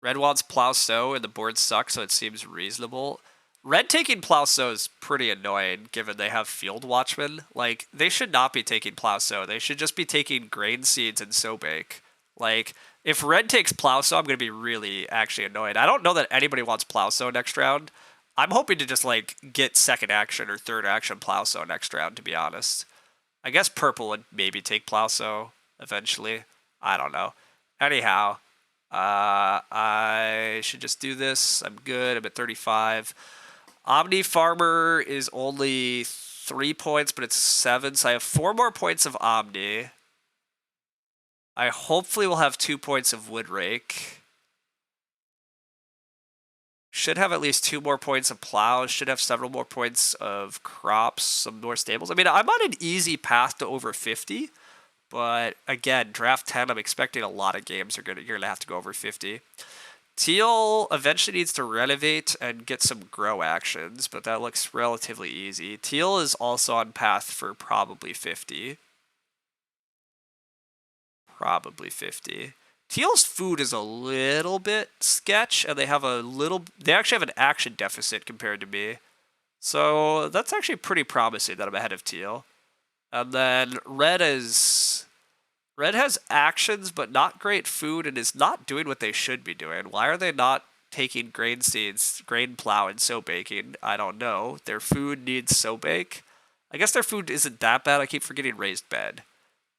Red wants plow sow and the board sucks, so it seems reasonable. Red taking plow sow is pretty annoying given they have field watchmen. Like, they should not be taking plow sow. They should just be taking grain seeds and sow bake. Like, if red takes plow sow, I'm going to be really actually annoyed. I don't know that anybody wants plow sow next round. I'm hoping to just, like, get second action or third action plow sow next round, to be honest. I guess purple would maybe take plow sow eventually. I don't know. Anyhow, I should just do this. I'm good. I'm at 35. Omni Farmer is only 3 points, but it's 7, so I have 4 more points of Omni. I hopefully will have 2 points of Wood Rake. Should have at least 2 more points of Plows. Should have several more points of Crops, some more stables. I mean, I'm on an easy path to over 50. But again, draft 10, I'm expecting a lot of games you're gonna have to go over 50. Teal eventually needs to renovate and get some grow actions, but that looks relatively easy. Teal is also on path for probably 50. Probably 50. Teal's food is a little bit sketch, and they actually have an action deficit compared to me. So that's actually pretty promising that I'm ahead of Teal. And then Red has actions, but not great food, and is not doing what they should be doing. Why are they not taking grain seeds, grain plow, and sow baking? I don't know. Their food needs sow bake. I guess their food isn't that bad. I keep forgetting raised bed.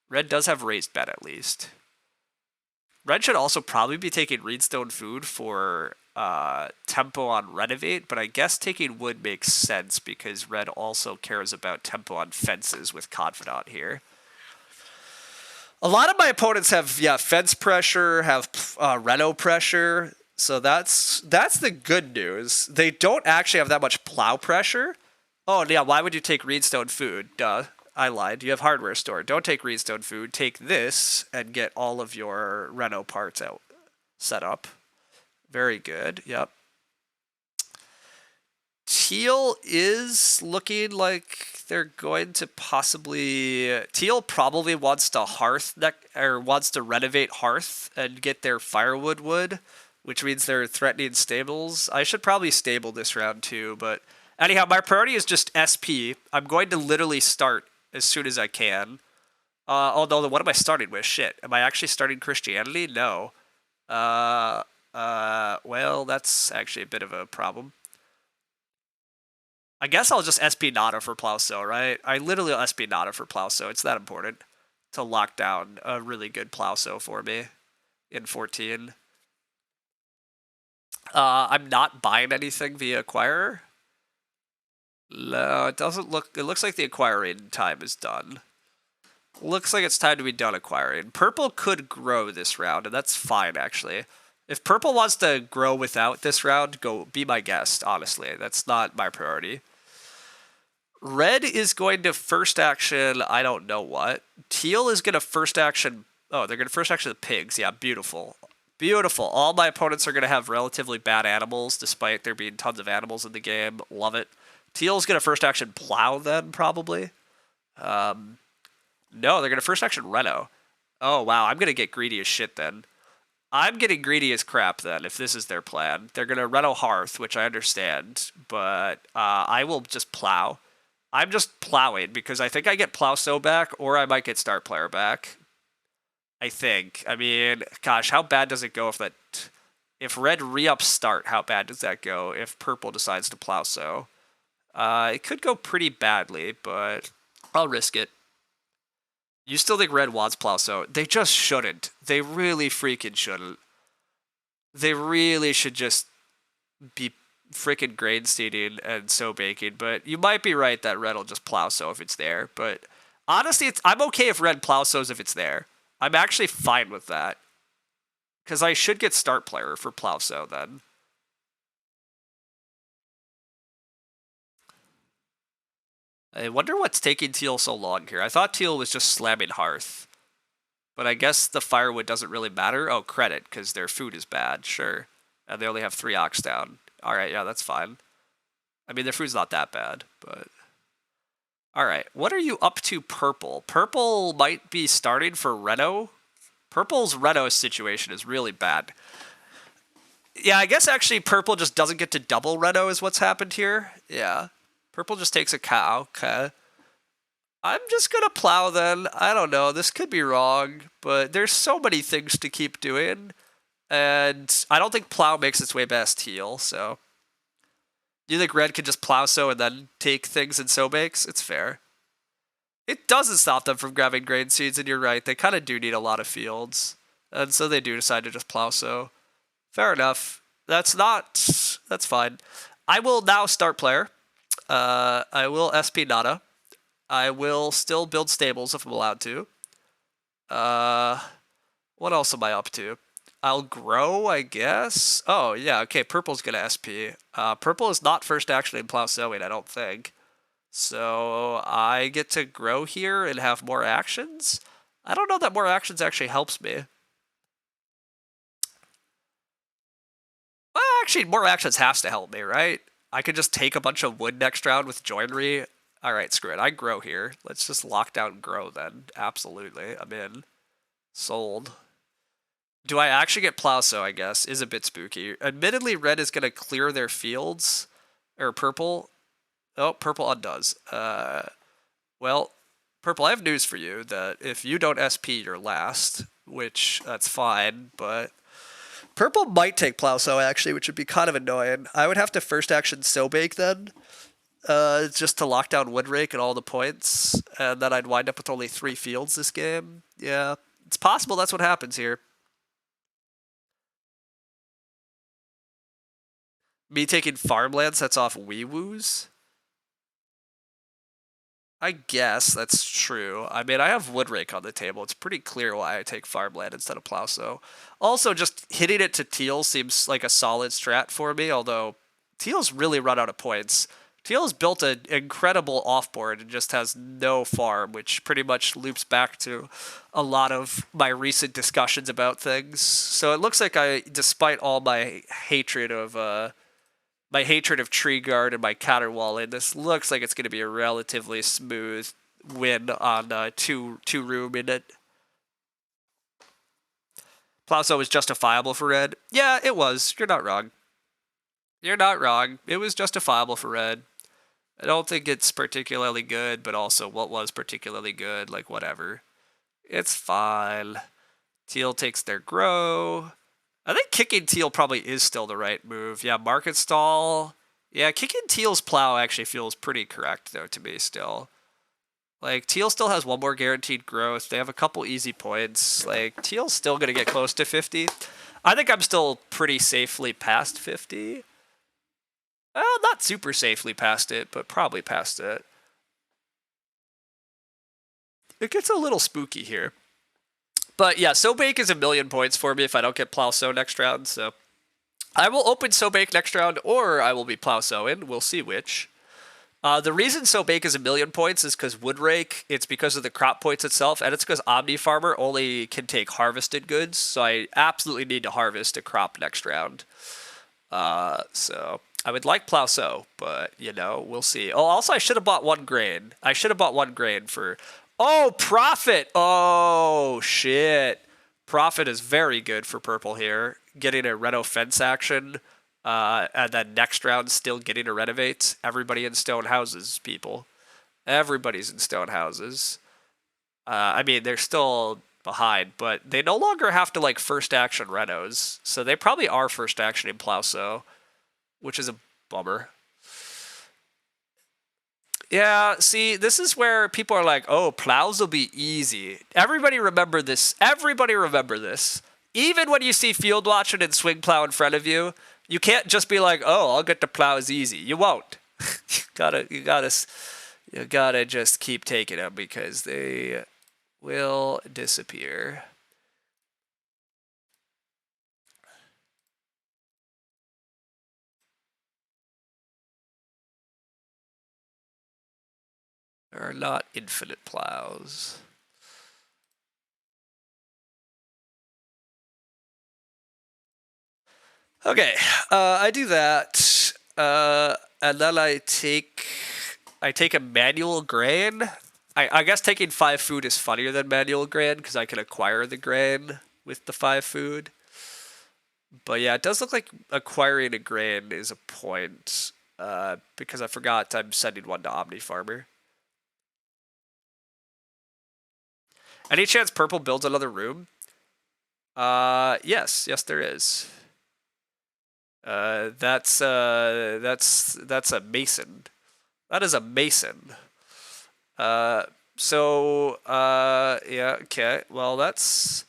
Red does have raised bed at least. Red should also probably be taking reedstone food for tempo on renovate, but I guess taking wood makes sense because Red also cares about tempo on fences with confidant here. A lot of my opponents have fence pressure, have reno pressure, so that's the good news. They don't actually have that much plow pressure. Oh yeah, why would you take reedstone food? Duh, I lied. You have hardware store. Don't take reedstone food. Take this and get all of your reno parts out set up. Very good. Yep. Teal is looking like they're going to possibly. Teal probably wants to wants to renovate hearth and get their firewood wood, which means they're threatening stables. I should probably stable this round too, but anyhow, my priority is just SP. I'm going to literally start as soon as I can. Although, what am I starting with? Shit, am I actually starting Christianity? No. Well, that's actually a bit of a problem. I guess I'll just SP Nada for Plowso, right? I literally will SP Nada for Plowso. It's that important to lock down a really good Plowso for me in 14. I'm not buying anything via acquirer. No, it doesn't look. It looks like the acquiring time is done. Looks like it's time to be done acquiring. Purple could grow this round, and that's fine, actually. If purple wants to grow without this round, go be my guest, honestly. That's not my priority. Red is going to first action, I don't know what. Teal is going to first action... Oh, they're going to first action the pigs. Yeah, beautiful. Beautiful. All my opponents are going to have relatively bad animals, despite there being tons of animals in the game. Love it. Teal's going to first action plow then, probably. No, they're going to first action Reno. Oh, wow. I'm going to get greedy as shit then. I'm getting greedy as crap then, if this is their plan. They're going to Reno Hearth, which I understand, but I will just plow. I'm just plowing because I think I get Plow So back, or I might get Start Player back. I think. I mean, gosh, how bad does it go if red re-ups Start, how bad does that go if purple decides to Plow So? It could go pretty badly, but I'll risk it. You still think red wants Plow So? They just shouldn't. They really freaking shouldn't. They really should just be freaking grain seeding and so baking, but you might be right that red will just Plow So if it's there, but honestly, I'm okay if red Plow So's if it's there. I'm actually fine with that. Because I should get Start Player for Plow So then. I wonder what's taking Teal so long here. I thought Teal was just slamming Hearth. But I guess the firewood doesn't really matter. Oh, credit, because their food is bad, sure. And they only have 3 ox down. Alright, yeah, that's fine. I mean, their food's not that bad, but... Alright, what are you up to, Purple? Purple might be starting for Reno. Purple's Reno situation is really bad. Yeah, I guess actually Purple just doesn't get to double Reno is what's happened here. Yeah. Purple just takes a cow. Okay. I'm just gonna plow then. I don't know. This could be wrong, but there's so many things to keep doing. And I don't think plow makes its way past heal, so... Do you think red could just Plow So and then take things and so makes? It's fair. It doesn't stop them from grabbing grain seeds, and you're right. They kind of do need a lot of fields. And so they do decide to just Plow So. Fair enough. That's fine. I will now Start Player. I will SP Nada. I will still build stables if I'm allowed to. What else am I up to? I'll grow, I guess. Oh, yeah, okay, purple's gonna SP. Purple is not first action in Plow Sowing, I don't think. So I get to grow here and have more actions? I don't know that more actions actually helps me. Well, actually, more actions has to help me, right? I could just take a bunch of wood next round with joinery. Alright, screw it. I grow here. Let's just lock down grow then. Absolutely. I'm in. Sold. Do I actually get Plow So, I guess? Is a bit spooky. Admittedly, red is going to clear their fields. Or purple. Oh, purple undoes. Well, purple, I have news for you. That if you don't SP, you're last. Which, that's fine, but... Purple might take Plow So, actually, which would be kind of annoying. I would have to first action So Bake then. Just to lock down Wood Rake and all the points. And then I'd wind up with only 3 fields this game. Yeah, it's possible that's what happens here. Me taking farmland sets off Wee-Woos? I guess that's true. I mean, I have Wood Rake on the table. It's pretty clear why I take farmland instead of Plow So. Also, just hitting it to Teal seems like a solid strat for me, although Teal's really run out of points. Teal's built an incredible offboard and just has no farm, which pretty much loops back to a lot of my recent discussions about things. So it looks like despite all my hatred of tree guard and my counterwalling, this looks like it's going to be a relatively smooth win on two room in it. Plow So was justifiable for red. Yeah, it was. You're not wrong. You're not wrong. It was justifiable for red. I don't think it's particularly good, but also what was particularly good, like whatever. It's fine. Teal takes their grow. I think kicking Teal probably is still the right move. Yeah, market stall. Yeah, kicking Teal's plow actually feels pretty correct, though, to me still. Like, Teal still has 1 more guaranteed growth. They have a couple easy points. Like, Teal's still going to get close to 50. I think I'm still pretty safely past 50. Well, not super safely past it, but probably past it. it gets a little spooky here. But yeah, Sow Bake is 1,000,000 points for me if I don't get Plow Sow next round. So I will open Sow Bake next round, or I will be Plow Sow in. We'll see which. The reason Sow Bake is 1,000,000 points is because Wood Rake, it's because of the crop points itself, and it's because Omni Farmer only can take harvested goods, so I absolutely need to harvest a crop next round. So I would like Plow Sow, but, you know, we'll see. Oh, also, I should have bought 1 grain. I should have bought 1 grain for... Oh, Profit! Oh, shit. Profit is very good for purple here. Getting a Reno Fence action, and then next round still getting to renovate. Everybody in stone houses, people. Everybody's in stone houses. I mean, they're still behind, but they no longer have to, like, first action renos. So they probably are first action in Plow Sow, which is a bummer. Yeah, see, this is where people are like, oh, plows will be easy. Everybody remember this. Everybody remember this. Even when you see field watching and swing plow in front of you, you can't just be like, oh, I'll get the plows easy. You won't. you gotta just keep taking them because they will disappear. There are not infinite plows. Okay, I do that, and then I take a manual grain. I guess taking 5 food is funnier than manual grain because I can acquire the grain with the 5 food. But yeah, it does look like acquiring a grain is a point, because I forgot I'm sending 1 to Omni Farmer. Any chance purple builds another room? Yes, there is. That's a mason. That is a mason. Yeah, okay. Well, that's...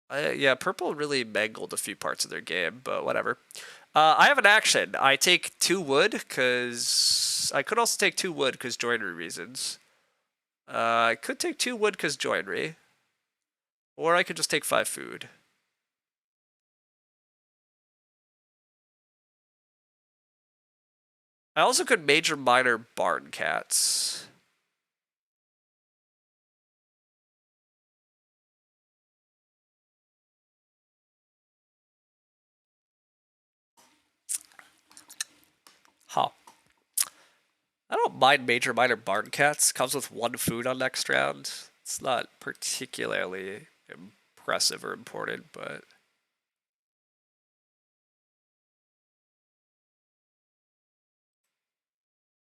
yeah, purple really mangled a few parts of their game, but whatever. I have an action. I take 2 wood, because... I could also take 2 wood, because joinery reasons. I could take 2 wood, because joinery. Or I could just take 5 food. I also could major minor barn cats. Huh. I don't mind major minor barn cats. Comes with 1 food on next round. It's not particularly impressive or important, but...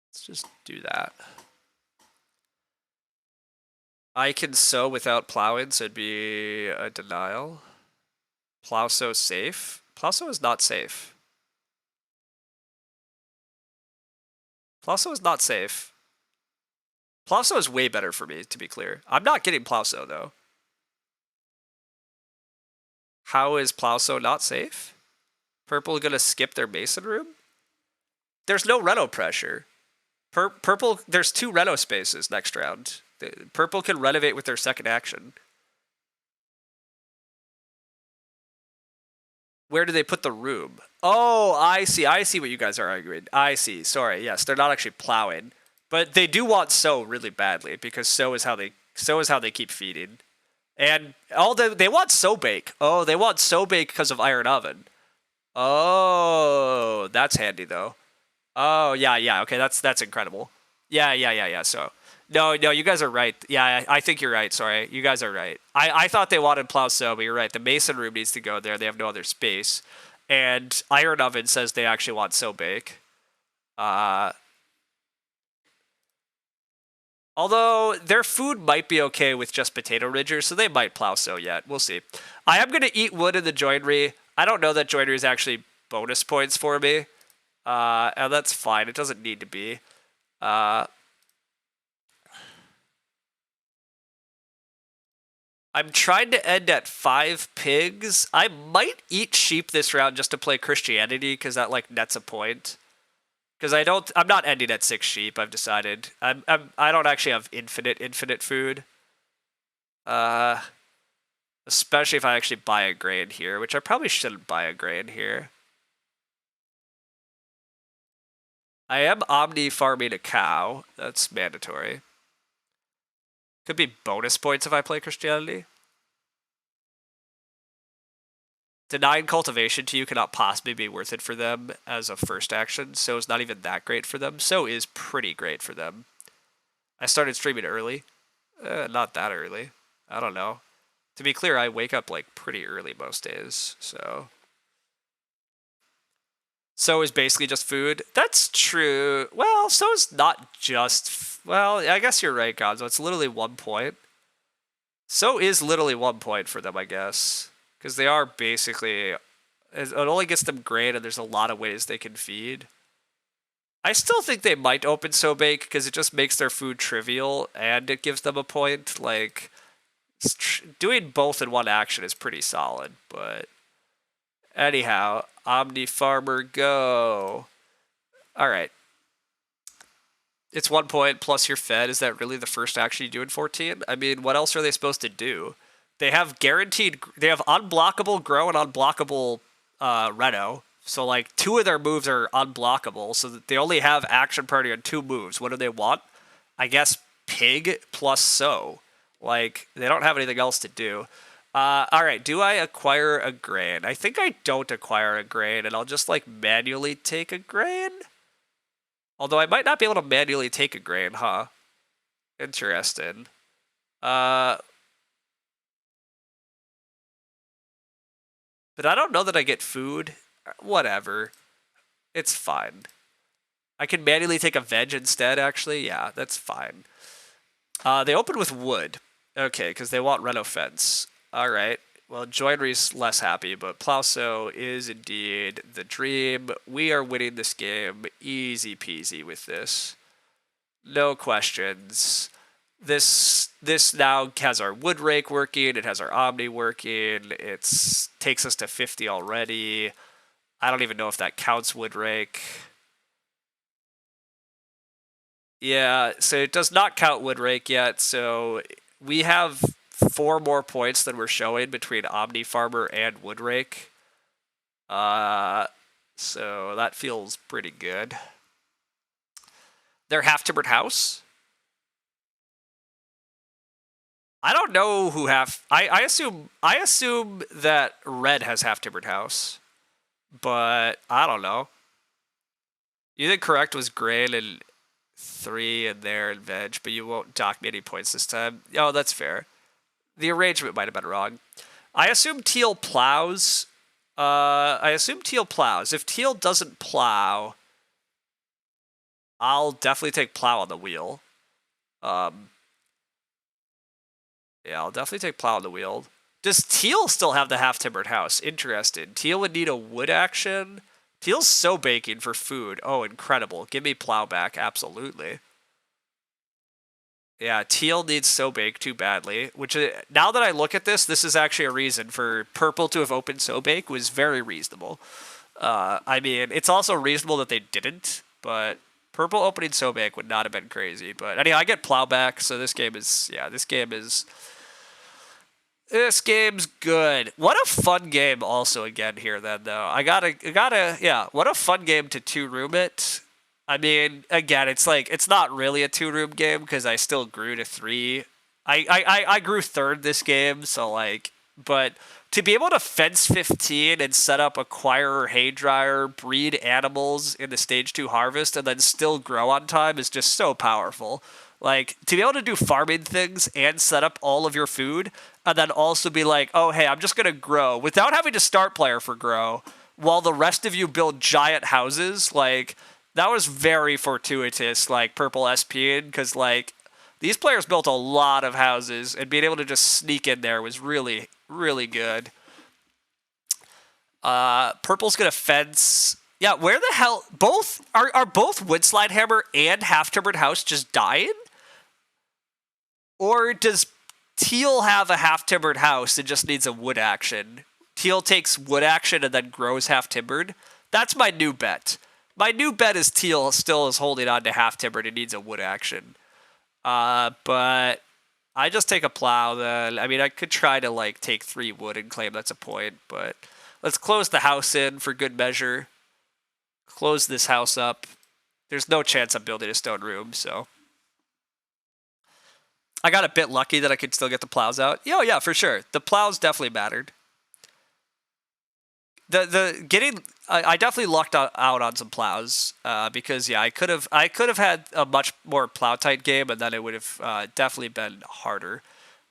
let's just do that. I can sow without plowing, so it'd be a denial. Plow sow safe? Plow sow is not safe. Plow sow is not safe. Plow sow is way better for me, to be clear. I'm not getting plow sow, though. How is plow sow not safe? Purple gonna skip their mason room? There's no reno pressure. Purple, there's 2 reno spaces next round. Purple can renovate with their second action. Where do they put the room? Oh, I see what you guys are arguing. I see. Sorry. Yes, they're not actually plowing, but they do want sow really badly because sow is how they keep feeding. And they want sow bake. Oh, they want sow bake because of iron oven. Oh, that's handy though. Oh, yeah. Okay, that's incredible. Yeah. So, no, you guys are right. Yeah, I think you're right. Sorry, you guys are right. I thought they wanted plow sow, but you're right. The mason room needs to go there. They have no other space. And iron oven says they actually want sow bake. Although their food might be okay with just potato ridgers, so they might plow sow yet. We'll see. I am going to eat wood in the joinery. I don't know that joinery is actually bonus points for me. And that's fine. It doesn't need to be. I'm trying to end at 5 pigs. I might eat sheep this round just to play Christianity, because that, like, nets a point. Because I'm not ending at 6 sheep. I've decided. I don't actually have infinite food. Especially if I actually buy a grain here, which I probably shouldn't buy a grain here. I am omni farming a cow. That's mandatory. Could be bonus points if I play Christianity. Denying cultivation to you cannot possibly be worth it for them as a first action, so it's not even that great for them. So is pretty great for them. I started streaming early. Not that early. I don't know. To be clear, I wake up like pretty early most days, so. So is basically just food. That's true. Well, so is not just. Well, I guess you're right, Gonzo. It's literally 1 point. So is literally 1 point for them, I guess. Because they are basically. It only gets them grain, and there's a lot of ways they can feed. I still think they might open So Bake because it just makes their food trivial and it gives them a point. Like, doing both in one action is pretty solid, but. Anyhow, Omni Farmer, go. Alright. It's 1 point plus you're fed. Is that really the first action you do in 14? I mean, what else are they supposed to do? They have guaranteed. They have unblockable grow and unblockable Reno. So, like, 2 of their moves are unblockable. So that they only have action priority on 2 moves. What do they want? I guess pig plus sow. Like, they don't have anything else to do. Alright, do I acquire a grain? I think I don't acquire a grain, and I'll just, like, manually take a grain? Although I might not be able to manually take a grain, huh? Interesting. But I don't know that I get food. Whatever. It's fine. I can manually take a veg instead, actually. Yeah, that's fine. They open with wood. Okay, because they want Reno fence. Alright. Well, Joinery's less happy, but Plowsow is indeed the dream. We are winning this game easy peasy with this. No questions. This now has our wood rake working. It has our Omni working. It takes us to 50 already. I don't even know if that counts wood rake. Yeah, so it does not count wood rake yet. So we have 4 more points than we're showing between Omni Farmer and wood rake. So that feels pretty good. Their half-timbered house. I don't know who I assume that red has half-timbered house, but I don't know. You think correct was grain and 3 in there and veg, but you won't dock me any points this time. Oh, that's fair. The arrangement might have been wrong. I assume teal plows. If teal doesn't plow, I'll definitely take plow on the wheel. Yeah, I'll definitely take plow on the wheel. Does teal still have the half-timbered house? Interesting. Teal would need a wood action. Teal's so baking for food. Oh, incredible. Give me plow back. Absolutely. Yeah, teal needs so bake too badly. Which, now that I look at this is actually a reason for purple to have opened so bake was very reasonable. I mean, it's also reasonable that they didn't, but purple opening so bake would not have been crazy. But anyway, I get plow back, so this game's good. What a fun game also again here then though. What a fun game to 2-room it. I mean, again, it's like, it's not really a 2-room game because I still grew to 3. I grew 3rd this game, so like, but to be able to fence 15 and set up acquirer hay dryer, breed animals in the stage 2 harvest, and then still grow on time is just so powerful. Like, to be able to do farming things and set up all of your food, and then also be like, oh, hey, I'm just going to grow without having to start player for grow, while the rest of you build giant houses, like, that was very fortuitous, like, purple SPing, because, like, these players built a lot of houses, and being able to just sneak in there was really, really good. Purple's going to fence. Yeah, where the hell? Are both Woodslide Hammer and Half-Timbered House just dying? Or does Teal have a Half-Timbered House and just needs a wood action? Teal takes wood action and then grows Half-Timbered? That's my new bet. My new bet is Teal still is holding on to half timbered and needs a wood action. But I just take a plow then. I mean, I could try to like take 3 wood and claim that's a point, but let's close the house in for good measure. Close this house up. There's no chance I'm building a stone room, so I got a bit lucky that I could still get the plows out. Yeah, for sure. The plows definitely mattered. I definitely lucked out on some plows because I could have had a much more plow tight game, and then it would have definitely been harder.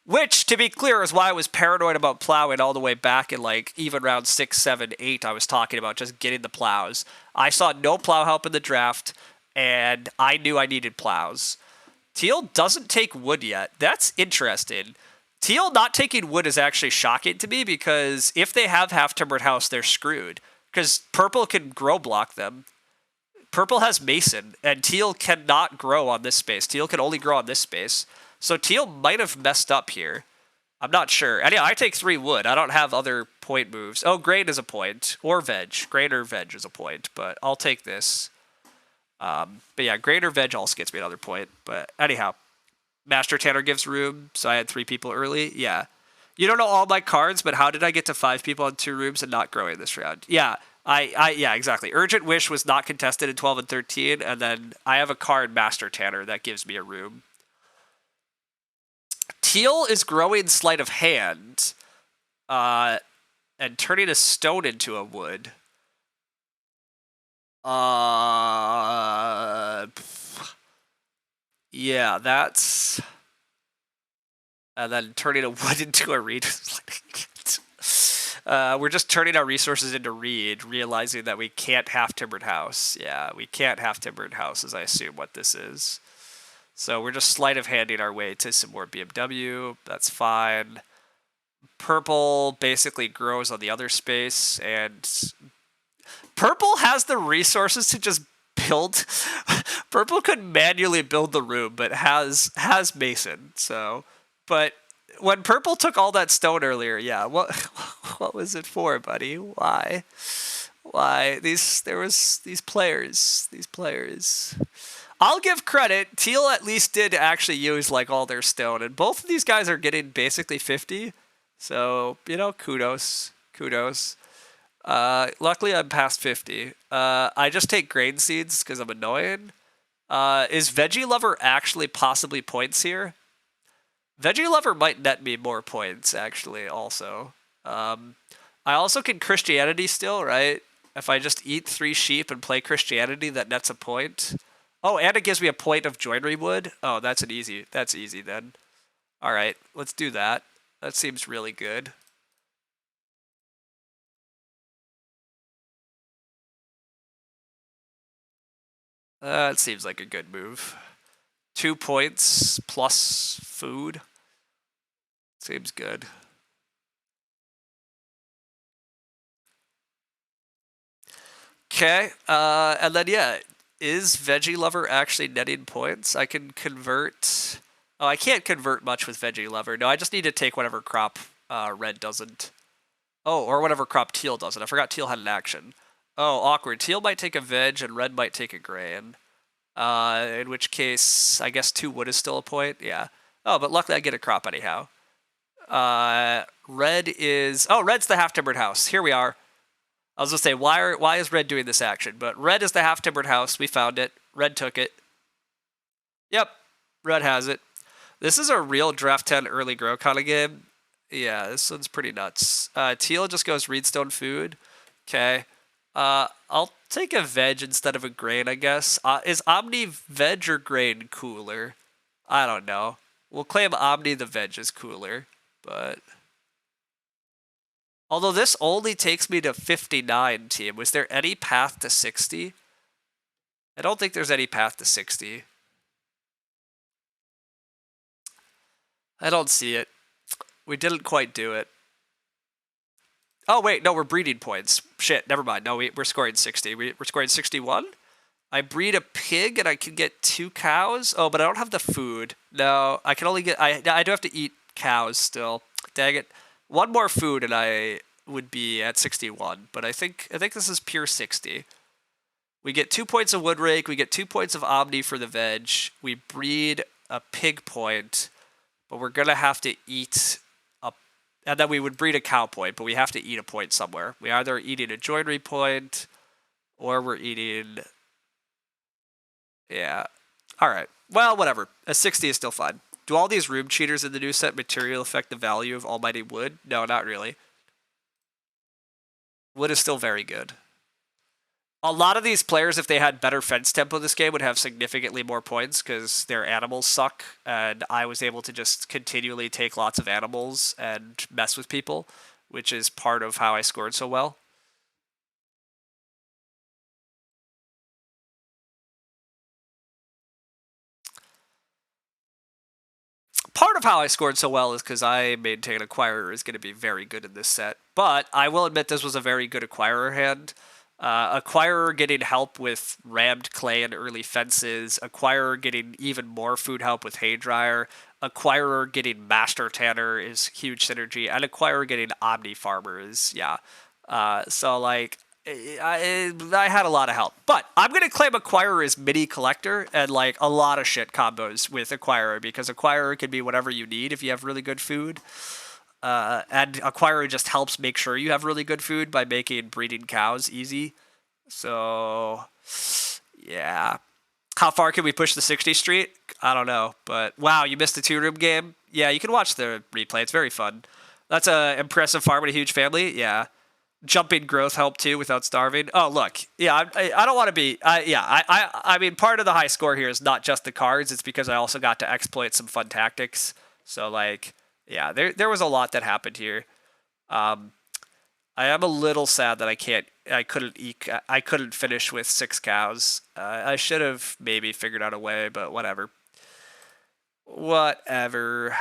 Which, to be clear, is why I was paranoid about plowing all the way back in like even round 6, 7, 8. I was talking about just getting the plows. I saw no plow help in the draft, and I knew I needed plows. Teal doesn't take wood yet. That's interesting. Teal not taking wood is actually shocking to me because if they have half-timbered house, they're screwed. Because purple can grow block them. Purple has mason, and teal cannot grow on this space. Teal can only grow on this space. So teal might have messed up here. I'm not sure. And yeah, I take 3 wood. I don't have other point moves. Oh, grain is a point. Or veg. Grain or veg is a point, but I'll take this. But yeah, grain or veg also gets me another point. But anyhow, Master Tanner gives room, so I had 3 people early. Yeah. You don't know all my cards, but how did I get to 5 people on 2 rooms and not growing this round? Yeah, yeah, exactly. Urgent Wish was not contested in 12 and 13, and then I have a card, Master Tanner, that gives me a room. Teal is growing Sleight of Hand, and turning a stone into a wood. Yeah, that's... And then turning a wood into a reed. We're just turning our resources into reed, realizing that we can't half-timbered house. Yeah, we can't half-timbered house, as I assume what this is. So we're just sleight of handing our way to some more BMW. That's fine. Purple basically grows on the other space, and purple has the resources to just build. Purple could manually build the room, but has mason. So, but when purple took all that stone earlier, yeah, what was it for, buddy? Why? There was these players. I'll give credit. Teal at least did actually use like all their stone, and both of these guys are getting basically 50. So, kudos. Luckily I'm past 50. I just take grain seeds because I'm annoying. Is Veggie Lover actually possibly points here? Veggie Lover might net me more points, actually, also. I also can Christianity still, right? If I just eat 3 sheep and play Christianity, that nets a point. Oh, and it gives me a point of joinery wood. Oh, that's easy then. All right, let's do that. That seems really good. That seems like a good move. 2 points plus food. Seems good. Okay, and then yeah, is Veggie Lover actually netting points? I can convert... Oh, I can't convert much with Veggie Lover. No, I just need to take whatever crop red doesn't. Oh, or whatever crop teal doesn't. I forgot teal had an action. Oh, awkward. Teal might take a veg and red might take a grain. In which case, I guess 2 wood is still a point. Yeah. Oh, but luckily I get a crop anyhow. Red is... Oh, red's the half-timbered house. Here we are. I was going to say, why is red doing this action? But red is the half-timbered house. We found it. Red took it. Yep. Red has it. This is a real draft 10 early grow kind of game. Yeah, this one's pretty nuts. Teal just goes reedstone food. Okay. I'll take a veg instead of a grain, I guess. Is Omni veg or grain cooler? I don't know. We'll claim Omni the veg is cooler, but... Although this only takes me to 59, team. Was there any path to 60? I don't think there's any path to 60. I don't see it. We didn't quite do it. Oh, wait, no, we're breeding points. Shit, never mind. No, we're scoring 60. We're scoring 61? I breed a pig and I can get 2 cows? Oh, but I don't have the food. No, I can only get... I do have to eat cows still. Dang it. 1 more food and I would be at 61. But I think this is pure 60. We get 2 points of wood rake. We get 2 points of omni for the veg. We breed a pig point, but we're gonna have to eat a, and then we would breed a cow point, but we have to eat a point somewhere. We either eating a joinery point, or we're eating, yeah. All right. Well, whatever. A 60 is still fine. Do all these room cheaters in the new set material affect the value of almighty wood? No, not really. Wood is still very good. A lot of these players, if they had better fence tempo this game, would have significantly more points because their animals suck, and I was able to just continually take lots of animals and mess with people, which is part of how I scored so well. Part of how I scored so well is because I maintain Acquirer is going to be very good in this set. But I will admit this was a very good Acquirer hand. Acquirer getting help with rammed clay and early fences. Acquirer getting even more food help with hay dryer. Acquirer getting master tanner is huge synergy. And Acquirer getting omni farmer is, yeah. So like I had a lot of help. But I'm going to claim Acquirer is mini collector and like a lot of shit combos with Acquirer because Acquirer can be whatever you need if you have really good food. And Acquirer just helps make sure you have really good food by making breeding cows easy. So, yeah. How far can we push the 60 street? I don't know. But wow, you missed the 2-room game? Yeah, you can watch the replay. It's very fun. That's a impressive farm and a huge family. Yeah. Jumping growth help too without starving. Oh, look. Yeah, I don't want to be. I mean, part of the high score here is not just the cards. It's because I also got to exploit some fun tactics. So, like, yeah, there was a lot that happened here. I am a little sad that I couldn't finish with 6 cows. I should have maybe figured out a way, but whatever. Whatever.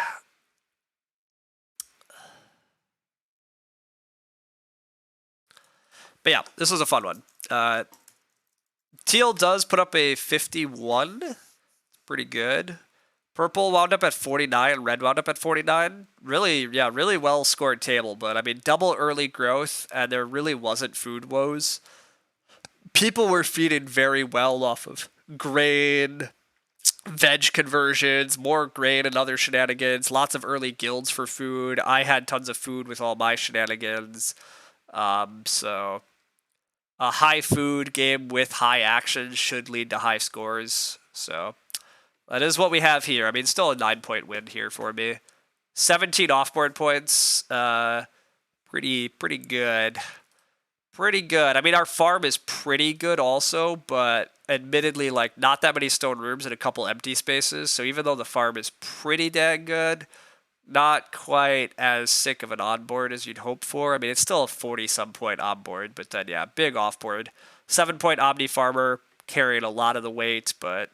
But yeah, this was a fun one. Teal does put up a 51. Pretty good. Purple wound up at 49, red wound up at 49. Really, yeah, really well scored table, but I mean, double early growth, and there really wasn't food woes. People were feeding very well off of grain, veg conversions, more grain and other shenanigans, lots of early guilds for food. I had tons of food with all my shenanigans. So a high food game with high action should lead to high scores. So that is what we have here. I mean, still a 9-point win here for me. 17 offboard points. Pretty good. Pretty good. I mean, our farm is pretty good also, but admittedly, like, not that many stone rooms and a couple empty spaces. So even though the farm is pretty dang good, not quite as sick of an onboard as you'd hope for. I mean, it's still a 40-some point onboard, but then, yeah, big offboard. 7-point Omni Farmer carrying a lot of the weight, but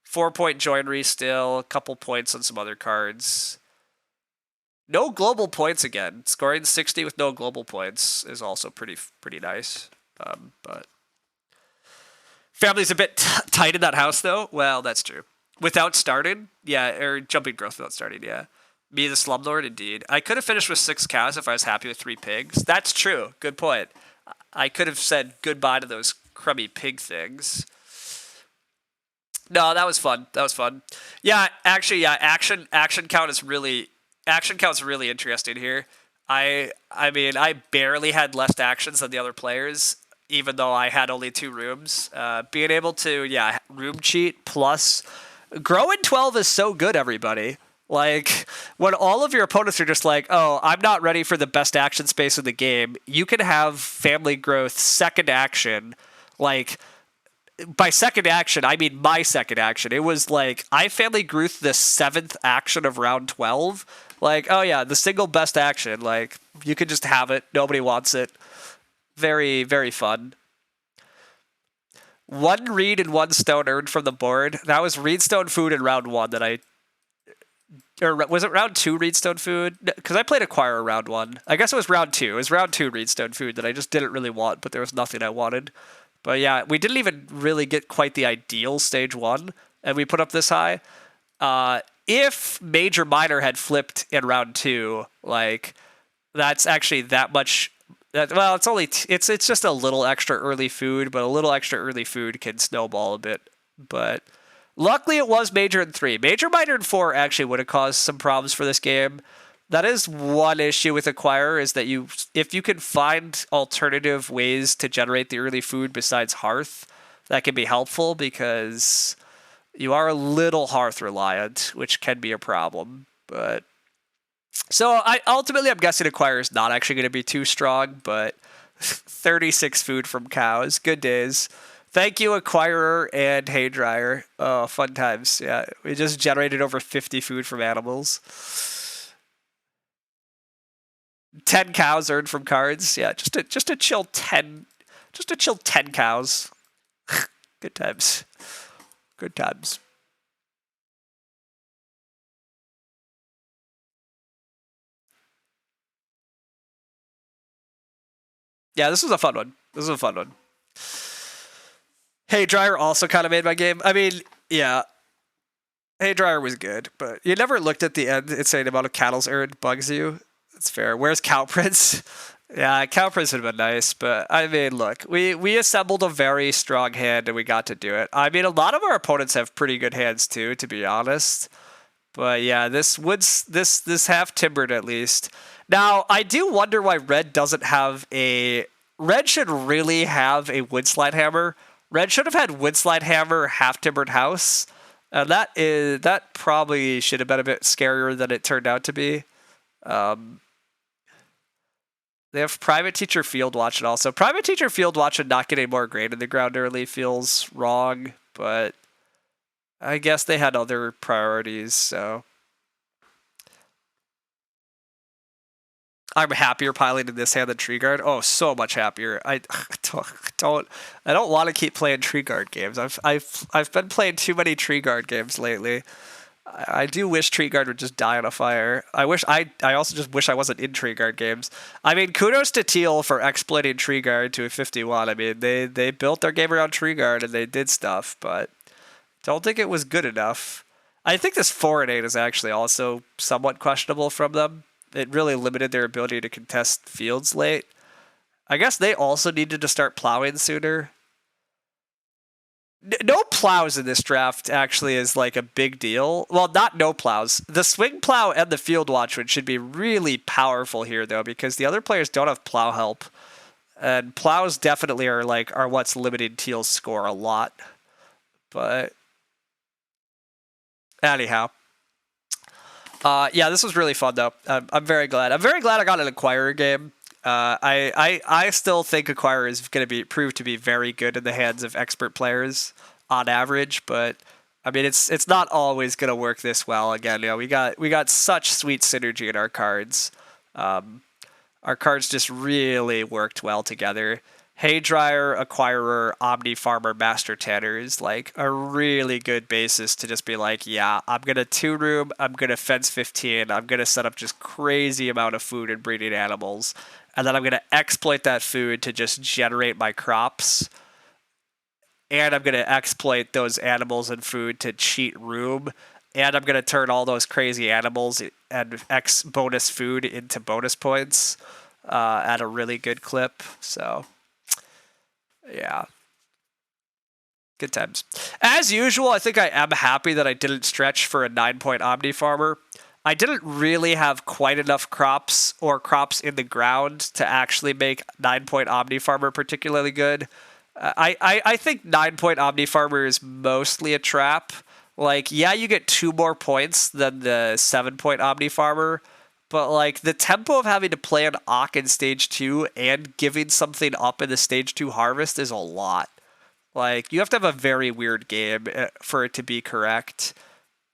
4-point joinery still, a couple points on some other cards. No global points again. Scoring 60 with no global points is also pretty nice. But family's a bit tight in that house, though. Well, that's true. Without starting, yeah, or jumping growth without starting, yeah. Me, the slumlord, indeed. I could have finished with 6 cows if I was happy with 3 pigs. That's true. Good point. I could have said goodbye to those crummy pig things. No, that was fun. Yeah, actually, yeah. Action count's really interesting here. I mean, I barely had less actions than the other players, even though I had only 2 rooms. Being able to, yeah, room cheat plus grow in 12 is so good, everybody. Like, when all of your opponents are just like, oh, I'm not ready for the best action space in the game, you can have family growth second action. Like, by second action, I mean my second action. It was like, I family growth the 7th action of round 12. Like, oh yeah, the single best action. Like, you can just have it. Nobody wants it. Very, very fun. 1 reed and 1 stone earned from the board. That was reedstone food in round 1 that I... Or was it round 2 reedstone food? Because I played Acquire round 1. I guess it was round 2. It was round 2 reedstone food that I just didn't really want, but there was nothing I wanted. But yeah, we didn't even really get quite the ideal stage 1, and we put up this high. If Major Minor had flipped in round 2, like, that's actually that much Well, it's only it's just a little extra early food, but a little extra early food can snowball a bit. But luckily, it was major in 3. Major minor in 4 actually would have caused some problems for this game. That is one issue with Acquire, is that if you can find alternative ways to generate the early food besides Hearth, that can be helpful because you are a little Hearth reliant, which can be a problem. But so I'm guessing Acquire is not actually going to be too strong, but 36 food from cows. Good days. Thank you, Acquirer and Haydryer. Oh, fun times. Yeah, we just generated over 50 food from animals. 10 cows earned from cards. Yeah, just a chill 10, just a chill 10 cows. Good times. Good times. Yeah, this was a fun one. This was a fun one. Hey Dryer also kind of made my game. I mean, yeah. Hey Dryer was good, but you never looked at the end and say the amount of cattle's earned bugs you. That's fair. Where's Cow Prince? Yeah, Cow Prince would have been nice, but I mean, look, we assembled a very strong hand and we got to do it. I mean, a lot of our opponents have pretty good hands too, to be honest. But yeah, this half timbered at least. Now I do wonder why Red doesn't have a. Red should really have a woodslide hammer. Red should have had woodslide hammer, half timbered house. That probably should have been a bit scarier than it turned out to be. They have private teacher field watch and also private teacher field watch and not getting more grain in the ground early feels wrong, but I guess they had other priorities, so I'm happier piloting this hand than Tree Guard. Oh, so much happier. I don't want to keep playing Tree Guard games. I've been playing too many Tree Guard games lately. I do wish Tree Guard would just die on a fire. I also just wish I wasn't in Tree Guard games. I mean, kudos to Teal for exploiting Tree Guard to a 51. I mean, they built their game around Tree Guard and they did stuff, but don't think it was good enough. I think this 4 and 8 is actually also somewhat questionable from them. It really limited their ability to contest fields late. I guess they also needed to start plowing sooner. No plows in this draft actually is like a big deal. Well, not no plows. The swing plow and the field watchman should be really powerful here though, because the other players don't have plow help. And plows definitely are what's limiting Teal's score a lot. But anyhow. Yeah, this was really fun though. I'm very glad. I'm very glad I got an Acquirer game. I still think Acquirer is going to be proved to be very good in the hands of expert players on average, but I mean it's not always going to work this well. Again, we got such sweet synergy in our cards. Our cards just really worked well together. Haydryer, Acquirer, Omni Farmer, Master Tanner is like a really good basis to just be like, yeah, I'm going to 2-room, I'm going to fence 15, I'm going to set up just crazy amount of food and breeding animals, and then I'm going to exploit that food to just generate my crops, and I'm going to exploit those animals and food to cheat room, and I'm going to turn all those crazy animals and X bonus food into bonus points at a really good clip, so... Yeah. Good times. As usual, I think I am happy that I didn't stretch for a 9-point Omni Farmer. I didn't really have quite enough crops or crops in the ground to actually make 9-point Omni Farmer particularly good. I think 9-point Omni Farmer is mostly a trap. Like, yeah, you get 2 more points than the 7-point Omni Farmer, but like the tempo of having to play an Ock in stage 2 and giving something up in the stage 2 harvest is a lot. Like you have to have a very weird game for it to be correct.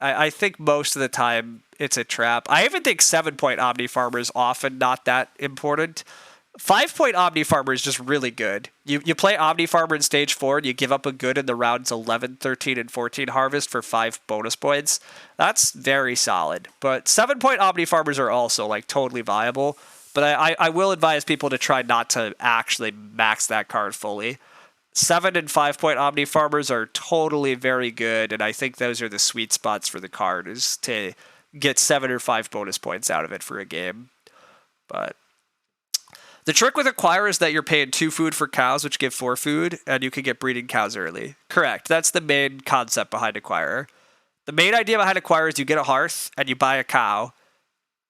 I think most of the time it's a trap. I even think 7-point Omni Farmer is often not that important. 5-point Omni Farmer is just really good. You play Omni Farmer in stage 4 and you give up a good in the rounds 11, 13, and 14 harvest for 5 bonus points. That's very solid. But 7-point Omni Farmers are also like totally viable. But I will advise people to try not to actually max that card fully. 7 and 5-point Omni Farmers are totally very good, and I think those are the sweet spots for the card, is to get 7 or 5 bonus points out of it for a game. But The trick with Acquire is that you're paying 2 food for cows, which give 4 food, and you can get breeding cows early. Correct. That's the main concept behind Acquire. The main idea behind Acquire is you get a hearth and you buy a cow.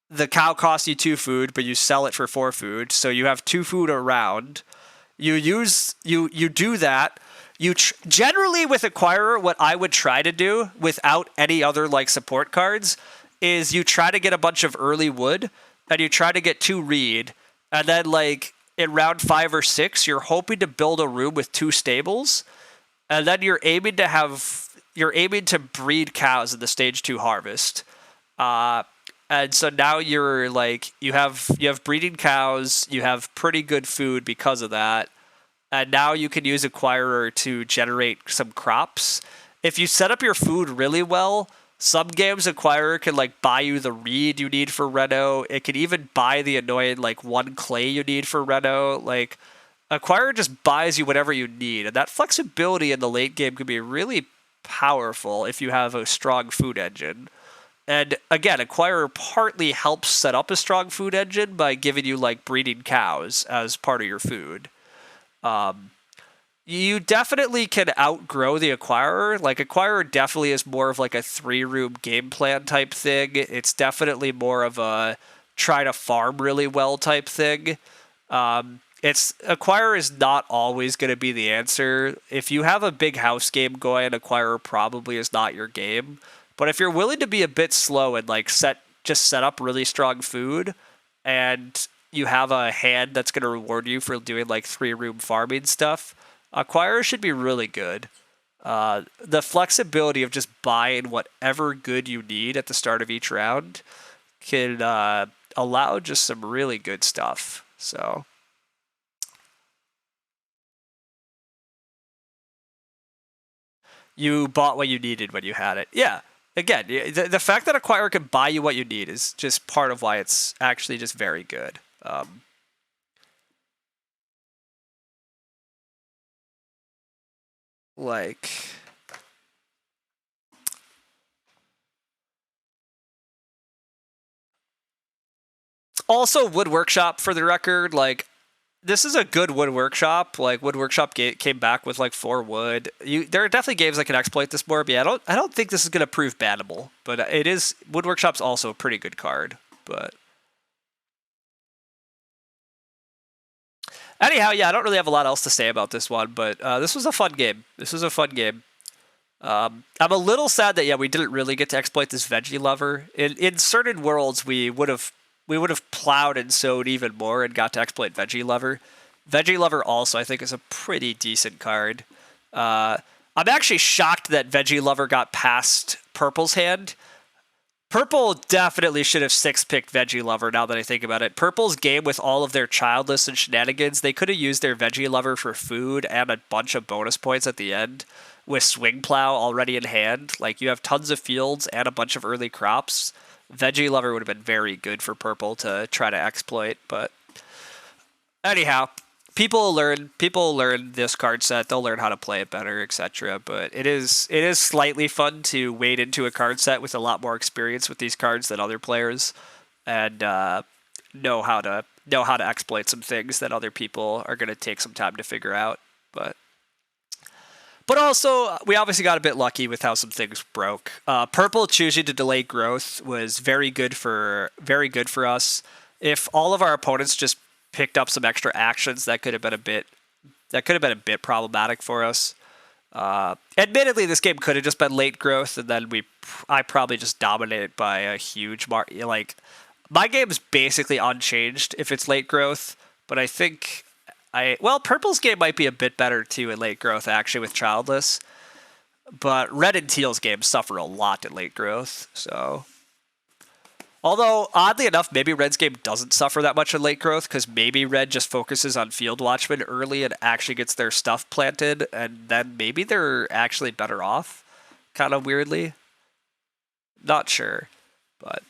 The cow costs you 2 food, but you sell it for 4 food, so you have 2 food around. You do that. Generally with Acquirer, what I would try to do without any other like support cards is you try to get a bunch of early wood and you try to get 2 reed, and then like in round 5 or 6 you're hoping to build a room with 2 stables, and then you're aiming to breed cows in the stage 2 harvest. And so now you're like you have breeding cows, you have pretty good food because of that. And now you can use Acquirer to generate some crops. If you set up your food really well, some games Acquirer can like buy you the reed you need for Reno. It can even buy the annoying like 1 clay you need for Reno. Like Acquirer just buys you whatever you need, and that flexibility in the late game can be really powerful if you have a strong food engine. And again, Acquirer partly helps set up a strong food engine by giving you like breeding cows as part of your food. You definitely can outgrow the Acquirer. Like Acquirer definitely is more of like a 3-room game plan type thing. It's definitely more of a try to farm really well type thing. Acquirer is not always going to be the answer. If you have a big house game going, Acquirer probably is not your game. But if you're willing to be a bit slow and like set up really strong food, and you have a hand that's going to reward you for doing like 3-room farming stuff, Acquirer should be really good. The flexibility of just buying whatever good you need at the start of each round can allow just some really good stuff. So you bought what you needed when you had it. Yeah. Again, the fact that Acquirer can buy you what you need is just part of why it's actually just very good. Like, also Wood Workshop, for the record, like this is a good Wood Workshop. Like Wood Workshop came back with like 4 wood. There are definitely games that can exploit this more. But yeah, I don't think this is gonna prove bannable. But it is Wood Workshop's also a pretty good card. But anyhow, yeah, I don't really have a lot else to say about this one. But this was a fun game. I'm a little sad that we didn't really get to exploit this veggie lover. In certain worlds, we would have plowed and sowed even more and got to exploit Veggie Lover. Veggie Lover also, I think, is a pretty decent card. I'm actually shocked that Veggie Lover got past Purple's hand. Purple definitely should have 6-picked Veggie Lover now that I think about it. Purple's game with all of their childless and shenanigans, they could have used their Veggie Lover for food and a bunch of bonus points at the end with Swing Plow already in hand. Like, you have tons of fields and a bunch of early crops. Veggie Lover would have been very good for Purple to try to exploit, but anyhow, people will learn this card set. They'll learn how to play it better, etc. But it is slightly fun to wade into a card set with a lot more experience with these cards than other players, and know how to exploit some things that other people are going to take some time to figure out. But also, we obviously got a bit lucky with how some things broke. Purple choosing to delay growth was very good for us. If all of our opponents just picked up some extra actions, that could have been a bit problematic for us. Admittedly, this game could have just been late growth, and then I probably just dominated by a huge mark. Like, my game is basically unchanged if it's late growth, but I think Purple's game might be a bit better too in late growth, actually, with Childless. But Red and Teal's games suffer a lot in late growth. So, although oddly enough, maybe Red's game doesn't suffer that much in late growth because maybe Red just focuses on Field Watchmen early and actually gets their stuff planted, and then maybe they're actually better off. Kind of weirdly, not sure, but.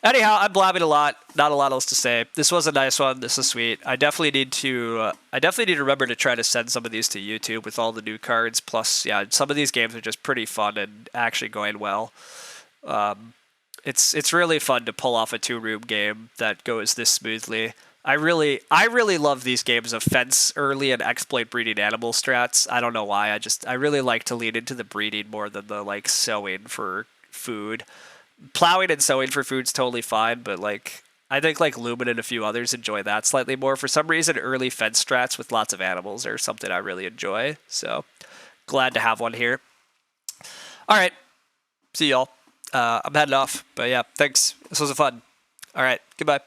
Anyhow, I'm blabbing a lot. Not a lot else to say. This was a nice one. This is sweet. I definitely need to remember to try to send some of these to YouTube with all the new cards. Plus, yeah, some of these games are just pretty fun and actually going well. It's really fun to pull off a 2-room game that goes this smoothly. I really love these games of fence early and exploit breeding animal strats. I don't know why. I really like to lean into the breeding more than the like sowing for food. Plowing and sowing for food's totally fine, but like I think like Lumen and a few others enjoy that slightly more. For some reason, early fence strats with lots of animals are something I really enjoy. So glad to have one here. All right, see y'all. I'm heading off, but yeah, thanks. This was fun. All right, goodbye.